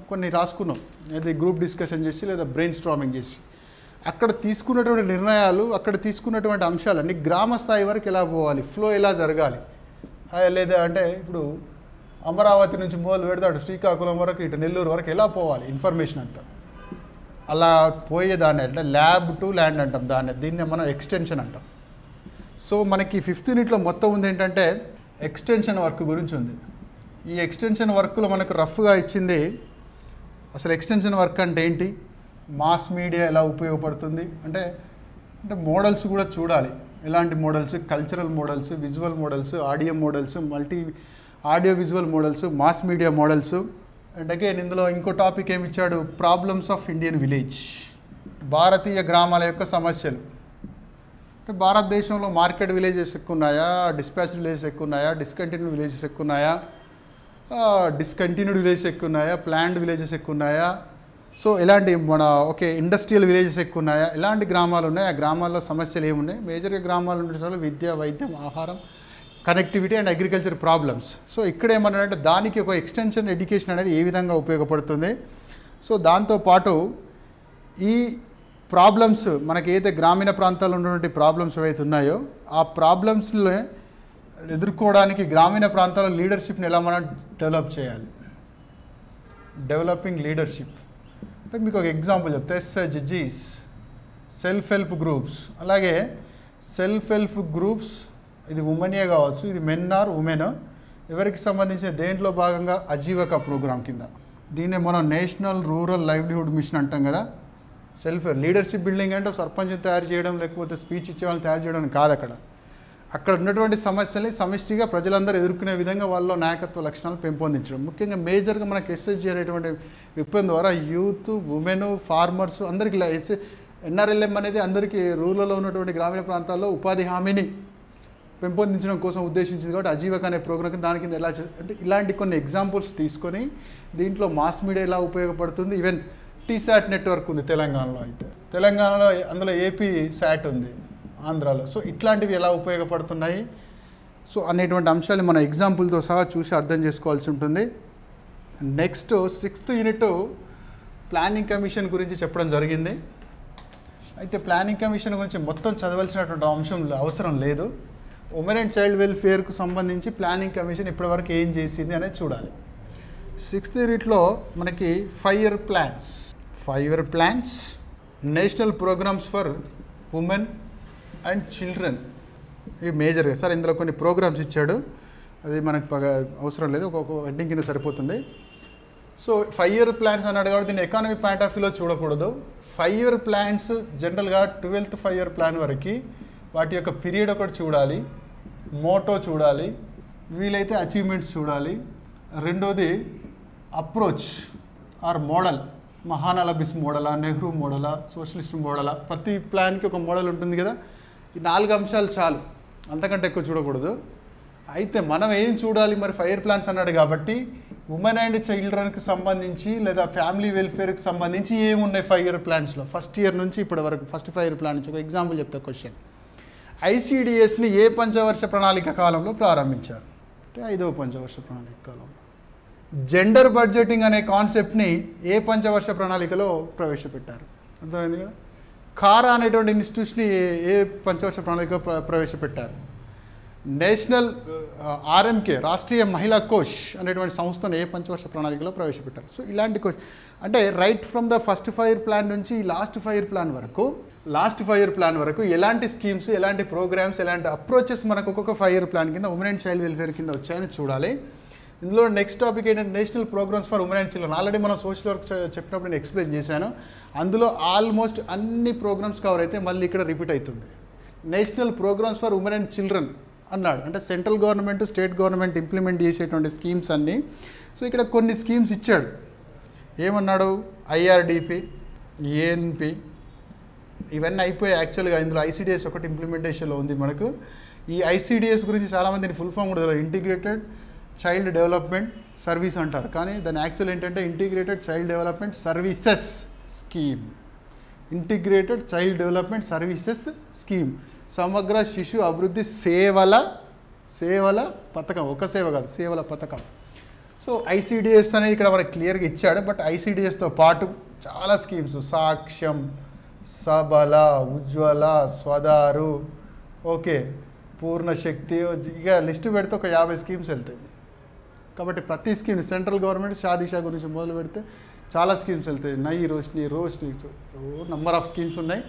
కొన్ని రాసుకున్నాం, అది గ్రూప్ డిస్కషన్ చేసి లేదా బ్రెయిన్ స్ట్రామింగ్ చేసి అక్కడ తీసుకున్నటువంటి నిర్ణయాలు, అక్కడ తీసుకున్నటువంటి అంశాలన్నీ గ్రామ స్థాయి వరకు ఎలా పోవాలి, ఫ్లో ఎలా జరగాలి, లేదా అంటే ఇప్పుడు అమరావతి నుంచి మొదలు పెడతాడు శ్రీకాకుళం వరకు ఇటు నెల్లూరు వరకు ఎలా పోవాలి ఇన్ఫర్మేషన్ అంతా, అలా పోయేదాన్ని అంటే ల్యాబ్ టు ల్యాండ్ అంటాం, దీన్ని మనం ఎక్స్టెన్షన్ అంటాం. సో మనకి 5th యూనిట్లో మొత్తం ఉంది ఏంటంటే ఎక్స్టెన్షన్ వర్క్ గురించి ఉంది. ఈ ఎక్స్టెన్షన్ వర్క్లో మనకు రఫ్గా ఇచ్చింది అసలు ఎక్స్టెన్షన్ వర్క్ అంటే ఏంటి, మాస్ మీడియా ఎలా ఉపయోగపడుతుంది, అంటే మోడల్స్ కూడా చూడాలి. ఎలాంటి models, cultural models, visual models, audio models, audio visual models, mass media models. And again ఇందులో ఇంకో టాపిక్ ఏమి ఇచ్చాడు, ప్రాబ్లమ్స్ ఆఫ్ ఇండియన్ విలేజ్, భారతీయ గ్రామాల యొక్క సమస్యలు. అంటే భారతదేశంలో మార్కెట్ విలేజెస్ ఎక్కువ ఉన్నాయా, డిస్పాచ్ విలేజెస్ ఎక్కువ ఉన్నాయా, డిస్కంటిన్యూడ్ విలేజెస్ ఎక్కువ ఉన్నాయా, డిస్కంటిన్యూడ్ విలేజెస్ ఎక్కువ ఉన్నాయా, ప్లాన్డ్ విలేజెస్ ఎక్కువ ఉన్నాయా, సో ఇలాంటి ఇండస్ట్రియల్ విలేజెస్ ఎక్కువ ఉన్నాయా, ఎలాంటి గ్రామాలు ఉన్నాయి, ఆ గ్రామాల్లో సమస్యలు ఏమున్నాయి, మేజర్గా గ్రామాలు ఉండే విద్య, వైద్యం, ఆహారం, connectivity and agriculture problems. So ఇక్కడ ఏమన్నారంటే దానికి ఒక ఎక్స్టెన్షన్ ఎడ్యుకేషన్ అనేది ఏ విధంగా ఉపయోగపడుతుంది. సో దాంతోపాటు ఈ ప్రాబ్లమ్స్ మనకి ఏదైతే గ్రామీణ ప్రాంతాల్లో ఉన్నటువంటి ప్రాబ్లమ్స్ ఏవైతే ఉన్నాయో ఆ ప్రాబ్లమ్స్ని ఎదుర్కోవడానికి గ్రామీణ ప్రాంతాల్లో లీడర్షిప్ని ఎలా మనం డెవలప్ చేయాలి, డెవలపింగ్ లీడర్షిప్. అంటే మీకు ఒక ఎగ్జాంపుల్ చెప్తే SHGs, సెల్ఫ్ హెల్ప్ గ్రూప్స్. అలాగే సెల్ఫ్ హెల్ప్ గ్రూప్స్ ఇది ఉమెనే కావచ్చు, ఇది మెన్ ఆర్ ఉమెన్, ఎవరికి సంబంధించిన దేంట్లో భాగంగా అజీవిక ప్రోగ్రామ్ కింద, దీన్నే మనం నేషనల్ రూరల్ లైవ్లీహుడ్ మిషన్ అంటాం కదా. సెల్ఫ్ లీడర్షిప్ బిల్డింగ్ అంటే సర్పంచ్ని తయారు చేయడం లేకపోతే స్పీచ్ ఇచ్చే వాళ్ళని తయారు చేయడం కాదు. అక్కడ అక్కడ ఉన్నటువంటి సమస్యల్ని సమిష్టిగా ప్రజలందరూ ఎదుర్కొనే విధంగా వాళ్ళలో నాయకత్వ లక్షణాలు పెంపొందించడం. ముఖ్యంగా మేజర్గా మనకి ఎస్ఎస్జి అనేటువంటి విప్లవం ద్వారా యూత్, ఉమెన్, ఫార్మర్స్ అందరికీ ఎన్ఆర్ఎల్ఎం అనేది అందరికీ రూరల్లో ఉన్నటువంటి గ్రామీణ ప్రాంతాల్లో ఉపాధి హామీని పెంపొందించడం కోసం ఉద్దేశించింది. కాబట్టి అజీవిక అనే ప్రోగ్రామ్ దాని కింద ఎలా అంటే ఇలాంటి కొన్ని ఎగ్జాంపుల్స్ తీసుకొని దీంట్లో మాస్ మీడియా ఎలా ఉపయోగపడుతుంది. ఈవెన్ టీశాట్ నెట్వర్క్ ఉంది తెలంగాణలో, అయితే తెలంగాణలో అందులో ఏపీ శాట్ ఉంది ఆంధ్రాలో. సో ఇట్లాంటివి ఎలా ఉపయోగపడుతున్నాయి సో అనేటువంటి అంశాలు మన ఎగ్జాంపుల్తో సహా చూసి అర్థం చేసుకోవాల్సి ఉంటుంది. Next 6th unit planning commission గురించి చెప్పడం జరిగింది. అయితే ప్లానింగ్ కమిషన్ గురించి మొత్తం చదవాల్సినటువంటి అంశం అవసరం లేదు. ఉమెన్ అండ్ చైల్డ్ వెల్ఫేర్కు సంబంధించి ప్లానింగ్ కమిషన్ ఇప్పటివరకు ఏం చేసింది అనేది చూడాలి. 6th యూనిట్లో మనకి 5 year plans, national programmes for women and children, ఇవి మేజర్గా. సార్ ఇందులో కొన్ని ప్రోగ్రామ్స్ ఇచ్చాడు, అది మనకు అవసరం లేదు, ఒక్కొక్క హెడ్డింగ్ కింద సరిపోతుంది. సో 5 ఇయర్ ప్లాన్స్ అన్నాడు కాబట్టి దీన్ని ఎకానమీ పాయింట్ ఆఫ్ వ్యూలో చూడకూడదు. 5 ఇయర్ ప్లాన్స్ జనరల్గా 12th 5 ఇయర్ ప్లాన్ వరకు వాటి యొక్క పీరియడ్ ఒకటి చూడాలి, మోటో చూడాలి, వీలైతే అచీవ్మెంట్స్ చూడాలి. రెండోది అప్రోచ్ ఆర్ మోడల్, మహానలబిస్ మోడలా, నెహ్రూ మోడలా, సోషలిస్ట్ మోడలా, ప్రతి ప్లాన్కి ఒక మోడల్ ఉంటుంది కదా. ఈ 4 అంశాలు చాలు, అంతకంటే ఎక్కువ చూడకూడదు. అయితే మనం ఏం చూడాలి మరి 5 ఇయర్ ప్లాన్స్ అన్నాడు కాబట్టి ఉమెన్ అండ్ చిల్డ్రన్కి సంబంధించి లేదా ఫ్యామిలీ వెల్ఫేర్కి సంబంధించి ఏమున్నాయి 5 ఇయర్ ప్లాన్స్లో. ఫస్ట్ ఇయర్ నుంచి ఇప్పటి వరకు ఫస్ట్ 5 ఇయర్ ప్లాన్ నుంచి ఒక ఎగ్జాంపుల్ చెప్తా. క్వశ్చన్, ఐసిడిఎస్ని ఏ పంచవర్ష ప్రణాళిక కాలంలో ప్రారంభించారు అంటే 5వ పంచవర్ష ప్రణాళిక కాలంలో. జెండర్ బడ్జెటింగ్ అనే కాన్సెప్ట్ని ఏ పంచవర్ష ప్రణాళికలో ప్రవేశపెట్టారు, అర్థమైంది కదా. కారా అనేటువంటి ఇన్స్టిట్యూట్ని ఏ పంచవర్ష ప్రణాళిక ప్రవేశపెట్టారు. నేషనల్ ఆర్ఎంకే రాష్ట్రీయ మహిళా కోష్ అనేటువంటి సంస్థను ఏ పంచవర్ష ప్రణాళికలో ప్రవేశపెట్టారు. సో ఇలాంటి అంటే right from the first 5 year plan నుంచి లాస్ట్ 5 ఇయర్ ప్లాన్ వరకు ఎలాంటి స్కీమ్స్, ఎలాంటి ప్రోగ్రామ్స్, ఎలాంటి అప్రోచెస్ మనకు ఒక్కొక్క 5 ఇయర్ ప్లాన్ కింద ఉమెన్ అండ్ చైల్డ్ వెల్ఫేర్ కింద వచ్చాయని చూడాలి. ఇందులో నెక్స్ట్ టాపిక్ ఏంటంటే national programmes for women and children. Already మనం సోషల్ వర్క్ చెప్పినప్పుడు నేను ఎక్స్ప్లెయిన్ చేశాను. అందులో ఆల్మోస్ట్ అన్ని ప్రోగ్రామ్స్ కవర్ అయితే మళ్ళీ ఇక్కడ రిపీట్ అవుతుంది. National programmes for women and children అన్నాడు, అంటే central government, state government implement చేసేటువంటి స్కీమ్స్ అన్నీ. సో ఇక్కడ కొన్ని స్కీమ్స్ ఇచ్చాడు, ఏమన్నాడు, ఐఆర్డిపి, ఏఎన్పి, ఇవన్నీ అయిపోయాయి. యాక్చువల్గా ఇందులో ఐసిడిఎస్ ఒకటి ఇంప్లిమెంటేషన్లో ఉంది మనకు. ఈ ఐసిడిఎస్ గురించి చాలామందిని ఫుల్ ఫామ్ కూడా ఇంటిగ్రేటెడ్ చైల్డ్ డెవలప్మెంట్ సర్వీస్ అంటారు, కానీ దాని యాక్చువల్ ఏంటంటే integrated child development services scheme. Integrated child development services scheme, సమగ్ర శిశు అభివృద్ధి సేవల పథకం. ఒక సేవ కాదు, సేవల పథకం. సో ఐసిడిఎస్ అనేది ఇక్కడ మనకి క్లియర్గా ఇచ్చాడు. బట్ ఐసిడిఎస్తో పాటు చాలా స్కీమ్స్, సాక్ష్యం, సబల, ఉజ్వల, స్వదారు, ఓకే, పూర్ణ శక్తి, ఇక లిస్టు పెడితే ఒక 50 స్కీమ్స్ వెళ్తాయి. కాబట్టి ప్రతి స్కీమ్ సెంట్రల్ గవర్నమెంట్ షాదీషా గురించి మొదలు పెడితే చాలా స్కీమ్స్ వెళ్తాయి. నయి రోష్ని నంబర్ ఆఫ్ స్కీమ్స్ ఉన్నాయి.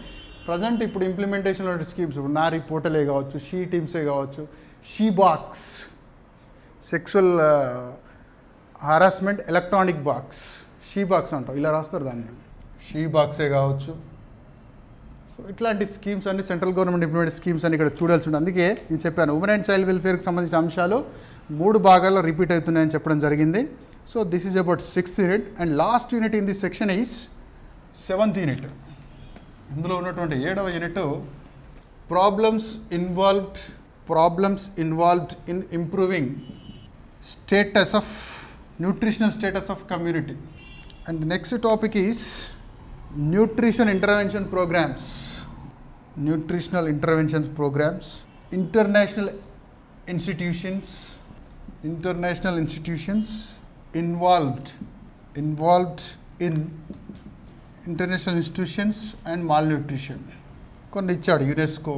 ప్రజెంట్ ఇప్పుడు ఇంప్లిమెంటేషన్లో స్కీమ్స్ నారీ పోర్టలే కావచ్చు, షీ టీమ్సే కావచ్చు, she box, sexual harassment electronic box, she box అంటాం, ఇలా రాస్తారు దాన్ని, షీ బాక్సే కావచ్చు. సో ఇట్లాంటి స్కీమ్స్ అన్ని సెంట్రల్ గవర్నమెంట్ ఇంప్లిమెంట్ స్కీమ్స్ అని ఇక్కడ చూడాల్సి ఉంటుంది. అందుకే నేను చెప్పాను ఉమెన్ అండ్ చైల్డ్ వెల్ఫేర్కి సంబంధించిన అంశాలు 3 భాగాల్లో రిపీట్ అవుతున్నాయని చెప్పడం జరిగింది. So this is about 6th unit and last unit in this section is 7th unit. ఇందులో ఉన్నటువంటి 7వ unit problems involved in improving nutritional status of community. And next topic is nutritional intervention programs, international institutions involved in international institutions and malnutrition. కొన్ని ఇచ్చాడు, UNESCO,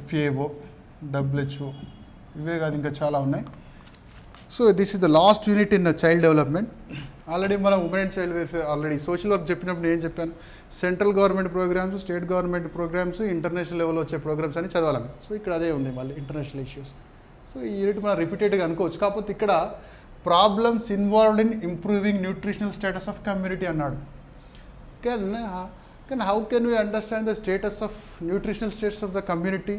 FAO, WHO, ఇవే కాదు ఇంకా చాలా ఉన్నాయి. So this is the last unit in child development. Already మనం women and child welfare already social work చెప్పినప్పుడు నేను చెప్పాను, central government programmes, state government programmes, international లెవెల్లో వచ్చే ప్రోగ్రామ్స్ అని చదవాలని. సో ఇక్కడ అదే ఉంది మళ్ళీ ఇంటర్నేషనల్ ఇష్యూస్. సో ఈ యూనిట్ మనం రిపీటెడ్గా అనుకోవచ్చు. కాకపోతే ఇక్కడ problems involved in improving nutritional status of community అన్నాడు. Can how can we understand the status of nutritional status of the community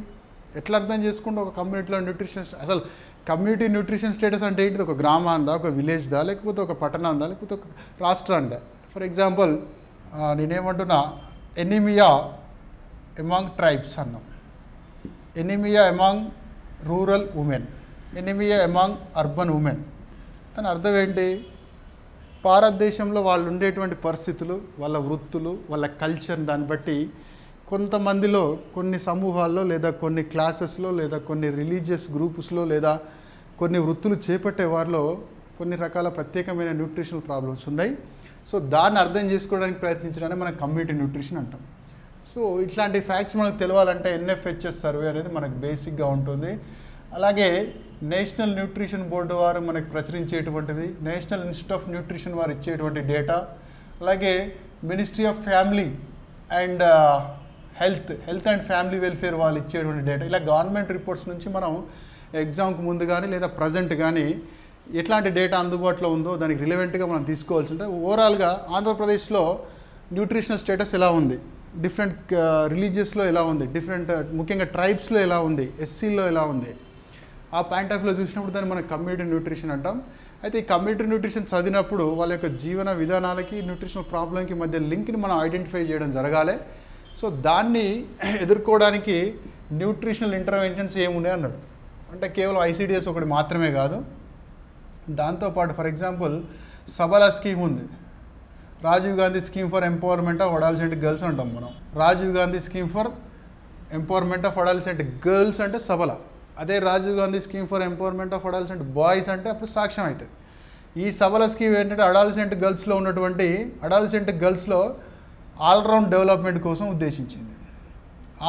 ఎట్లా అర్థం చేసుకుంటే ఒక కమ్యూనిటీలో న్యూట్రిషన్ అసలు కమ్యూనిటీ న్యూట్రిషన్ స్టేటస్ అంటే ఏంటిది? ఒక గ్రామాందా, ఒక విలేజ్దా, లేకపోతే ఒక పట్టణందా, లేకపోతే ఒక రాష్ట్రాందా? ఫర్ ఎగ్జాంపుల్ నేనేమంటున్నా, ఎనీమియా ఎమాంగ్ ట్రైబ్స్ అన్నాం, anaemia among rural women, anaemia among urban women. దాని అర్థం ఏంటి? భారతదేశంలో వాళ్ళు ఉండేటువంటి పరిస్థితులు, వాళ్ళ వృత్తులు, వాళ్ళ కల్చర్ దాన్ని బట్టి కొంతమందిలో కొన్ని సమూహాల్లో లేదా కొన్ని క్లాసెస్లో లేదా కొన్ని రిలీజియస్ గ్రూప్స్లో లేదా కొన్ని వృత్తులు చేపట్టే వారిలో కొన్ని రకాల ప్రత్యేకమైన న్యూట్రిషనల్ ప్రాబ్లమ్స్ ఉన్నాయి. సో దాన్ని అర్థం చేసుకోవడానికి ప్రయత్నించడాన్ని మనం కమ్యూనిటీ న్యూట్రిషన్ అంటాం. సో ఇట్లాంటి ఫ్యాక్ట్స్ మనకు తెలవాలంటే ఎన్ఎఫ్హెచ్ఎస్ సర్వే అనేది మనకు బేసిక్గా ఉంటుంది. అలాగే నేషనల్ న్యూట్రిషన్ బోర్డు వారు మనకు ప్రచురించేటువంటిది, నేషనల్ ఇన్స్టిట్యూట్ ఆఫ్ న్యూట్రిషన్ వారు ఇచ్చేటువంటి డేటా, అలాగే ministry of family and health and family welfare వాళ్ళు ఇచ్చేటువంటి డేటా, ఇలా గవర్నమెంట్ రిపోర్ట్స్ నుంచి మనం ఎగ్జామ్కి ముందు కానీ లేదా ప్రజెంట్ కానీ ఎట్లాంటి డేటా అందుబాటులో ఉందో దానికి రిలవెంట్గా మనం తీసుకోవాల్సి ఉంటుంది. ఓవరాల్గా ఆంధ్రప్రదేశ్లో న్యూట్రిషనల్ స్టేటస్ ఎలా ఉంది, డిఫరెంట్ రిలీజియస్లో ఎలా ఉంది, డిఫరెంట్ ముఖ్యంగా ట్రైబ్స్లో ఎలా ఉంది, ఎస్సీలో ఎలా ఉంది, ఆ పాయింట్ ఆఫ్ వ్యూలో చూసినప్పుడు దాన్ని మనం కమ్యూనిటీ న్యూట్రిషన్ అంటాం. అయితే ఈ కమ్యూనిటీ న్యూట్రిషన్ చదివినప్పుడు వాళ్ళ యొక్క జీవన విధానాలకి న్యూట్రిషనల్ ప్రాబ్లంకి మధ్య లింక్ని మనం ఐడెంటిఫై చేయడం జరగాలి. సో దాన్ని ఎదుర్కోవడానికి న్యూట్రిషనల్ ఇంటర్వెన్షన్స్ ఏమున్నాయి అన్నాడు. అంటే కేవలం ఐసిడిఎస్ ఒకటి మాత్రమే కాదు, దాంతోపాటు ఫర్ ఎగ్జాంపుల్ సబలా స్కీమ్ ఉంది, Rajiv Gandhi scheme for empowerment of adolescent girls అంటాం మనం. Rajiv Gandhi scheme for empowerment of adolescent girls అంటే సబలా, అదే Rajiv Gandhi scheme for empowerment of adolescent boys అంటే అప్పుడు సాక్ష్యం అవుతుంది. ఈ సబలా స్కీమ్ ఏంటంటే అడాలసెంట్ గర్ల్స్లో ఉన్నటువంటి అడాలసెంట్ గర్ల్స్లో ఆల్రౌండ్ డెవలప్మెంట్ కోసం ఉద్దేశించింది.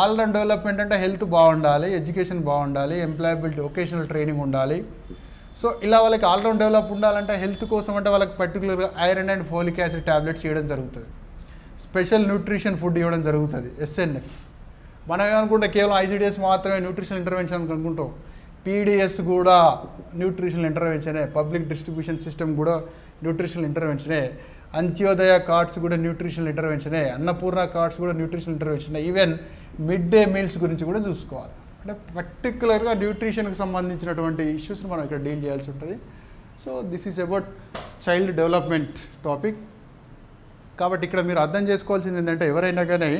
ఆల్రౌండ్ డెవలప్మెంట్ అంటే హెల్త్ బాగుండాలి, ఎడ్యుకేషన్ బాగుండాలి, ఎంప్లాయబిలిటీ వొకేషనల్ ట్రైనింగ్ ఉండాలి. సో ఇలా వాళ్ళకి ఆల్రౌండ్ డెవలప్ ఉండాలంటే హెల్త్ కోసం అంటే వాళ్ళకి పర్టికులర్గా iron and folic acid tablets ఇవ్వడం జరుగుతుంది, స్పెషల్ న్యూట్రిషన్ ఫుడ్ ఇవ్వడం జరుగుతుంది, ఎస్ఎన్ఎఫ్. మనం ఏమనుకుంటే కేవలం ఐసిడిఎస్ మాత్రమే న్యూట్రిషనల్ ఇంటర్వెన్షన్ అనుకుంటాం, పీడిఎస్ కూడా న్యూట్రిషనల్ ఇంటర్వెన్షనే, పబ్లిక్ డిస్ట్రిబ్యూషన్ సిస్టమ్ కూడా న్యూట్రిషనల్ ఇంటర్వెన్షనే, అంత్యోదయ కార్డ్స్ కూడా న్యూట్రిషనల్ ఇంటర్వెన్షనే, అన్నపూర్ణ కార్డ్స్ కూడా న్యూట్రిషనల్ ఇంటర్వెన్షనే, ఈవెన్ మిడ్ డే మీల్స్ గురించి కూడా చూసుకోవాలి. అంటే పర్టికులర్గా న్యూట్రిషన్కి సంబంధించినటువంటి ఇష్యూస్ని మనం ఇక్కడ డీల్ చేయాల్సి ఉంటుంది. So this is about child development topic. కాబట్టి ఇక్కడ మీరు అర్థం చేసుకోవాల్సింది ఏంటంటే ఎవరైనా కానీ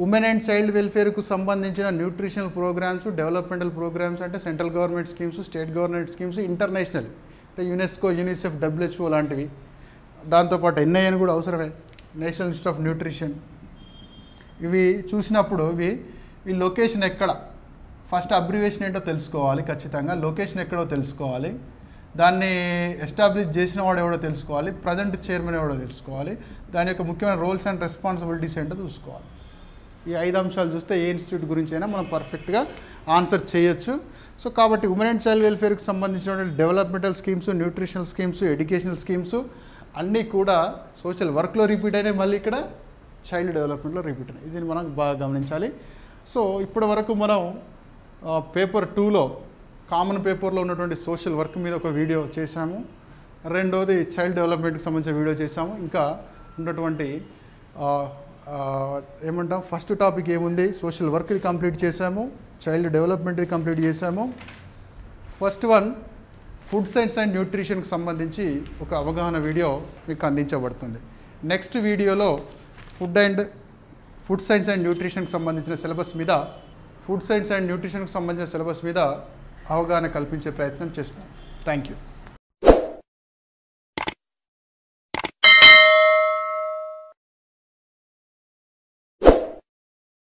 ఉమెన్ అండ్ చైల్డ్ వెల్ఫేర్కు సంబంధించిన న్యూట్రిషనల్ ప్రోగ్రామ్స్, డెవలప్మెంటల్ ప్రోగ్రామ్స్ అంటే central government schemes, state government schemes, international అంటే యునెస్కో, యూనిసెఫ్, డబ్ల్యూహెచ్ఓ లాంటివి, దాంతోపాటు ఎన్ఐఎన్ కూడా అవసరమే, నేషనల్ ఇన్స్టిట్యూట్ ఆఫ్ న్యూట్రిషన్. ఇవి చూసినప్పుడు ఈ లొకేషన్ ఎక్కడ, ఫస్ట్ అబ్రివేషన్ ఏంటో తెలుసుకోవాలి ఖచ్చితంగా, లొకేషన్ ఎక్కడో తెలుసుకోవాలి, దాన్ని ఎస్టాబ్లిష్ చేసిన వాడు ఎవడో తెలుసుకోవాలి, ప్రజెంట్ చైర్మన్ ఎవడో తెలుసుకోవాలి, దాని యొక్క ముఖ్యమైన రోల్స్ అండ్ రెస్పాన్సిబిలిటీస్ ఏంటో చూసుకోవాలి. ఈ 5 అంశాలు చూస్తే ఏ ఇన్స్టిట్యూట్ గురించి అయినా మనం పర్ఫెక్ట్గా ఆన్సర్ చేయొచ్చు. సో కాబట్టి ఉమెన్ అండ్ చైల్డ్ వెల్ఫేర్కి సంబంధించినటువంటి developmental schemes, nutritional schemes, educational schemes అన్నీ కూడా సోషల్ వర్క్లో రిపీట్ అయినాయి, మళ్ళీ ఇక్కడ చైల్డ్ డెవలప్మెంట్లో రిపీట్ అయినాయి. ఇది మనం బాగా గమనించాలి. సో ఇప్పటి వరకు మనం పేపర్ 2లో కామన్ పేపర్లో ఉన్నటువంటి సోషల్ వర్క్ మీద ఒక వీడియో చేశాము, రెండోది చైల్డ్ డెవలప్మెంట్కి సంబంధించిన వీడియో చేశాము. ఇంకా ఉన్నటువంటి ఏమంటాం, ఫస్ట్ టాపిక్ ఏముంది, సోషల్ వర్క్ది కంప్లీట్ చేశాము, చైల్డ్ డెవలప్మెంట్ది కంప్లీట్ చేశాము. First one food science and న్యూట్రిషన్కి సంబంధించి ఒక అవగాహన వీడియో మీకు అందించబడుతుంది. నెక్స్ట్ వీడియోలో ఫుడ్ సైన్స్ అండ్ న్యూట్రిషన్కి సంబంధించిన సిలబస్ మీద, ఫుడ్ సైన్స్ అండ్ న్యూట్రిషన్కి సంబంధించిన సిలబస్ మీద అవగాహన కల్పించే ప్రయత్నం చేస్తాం. Thank you.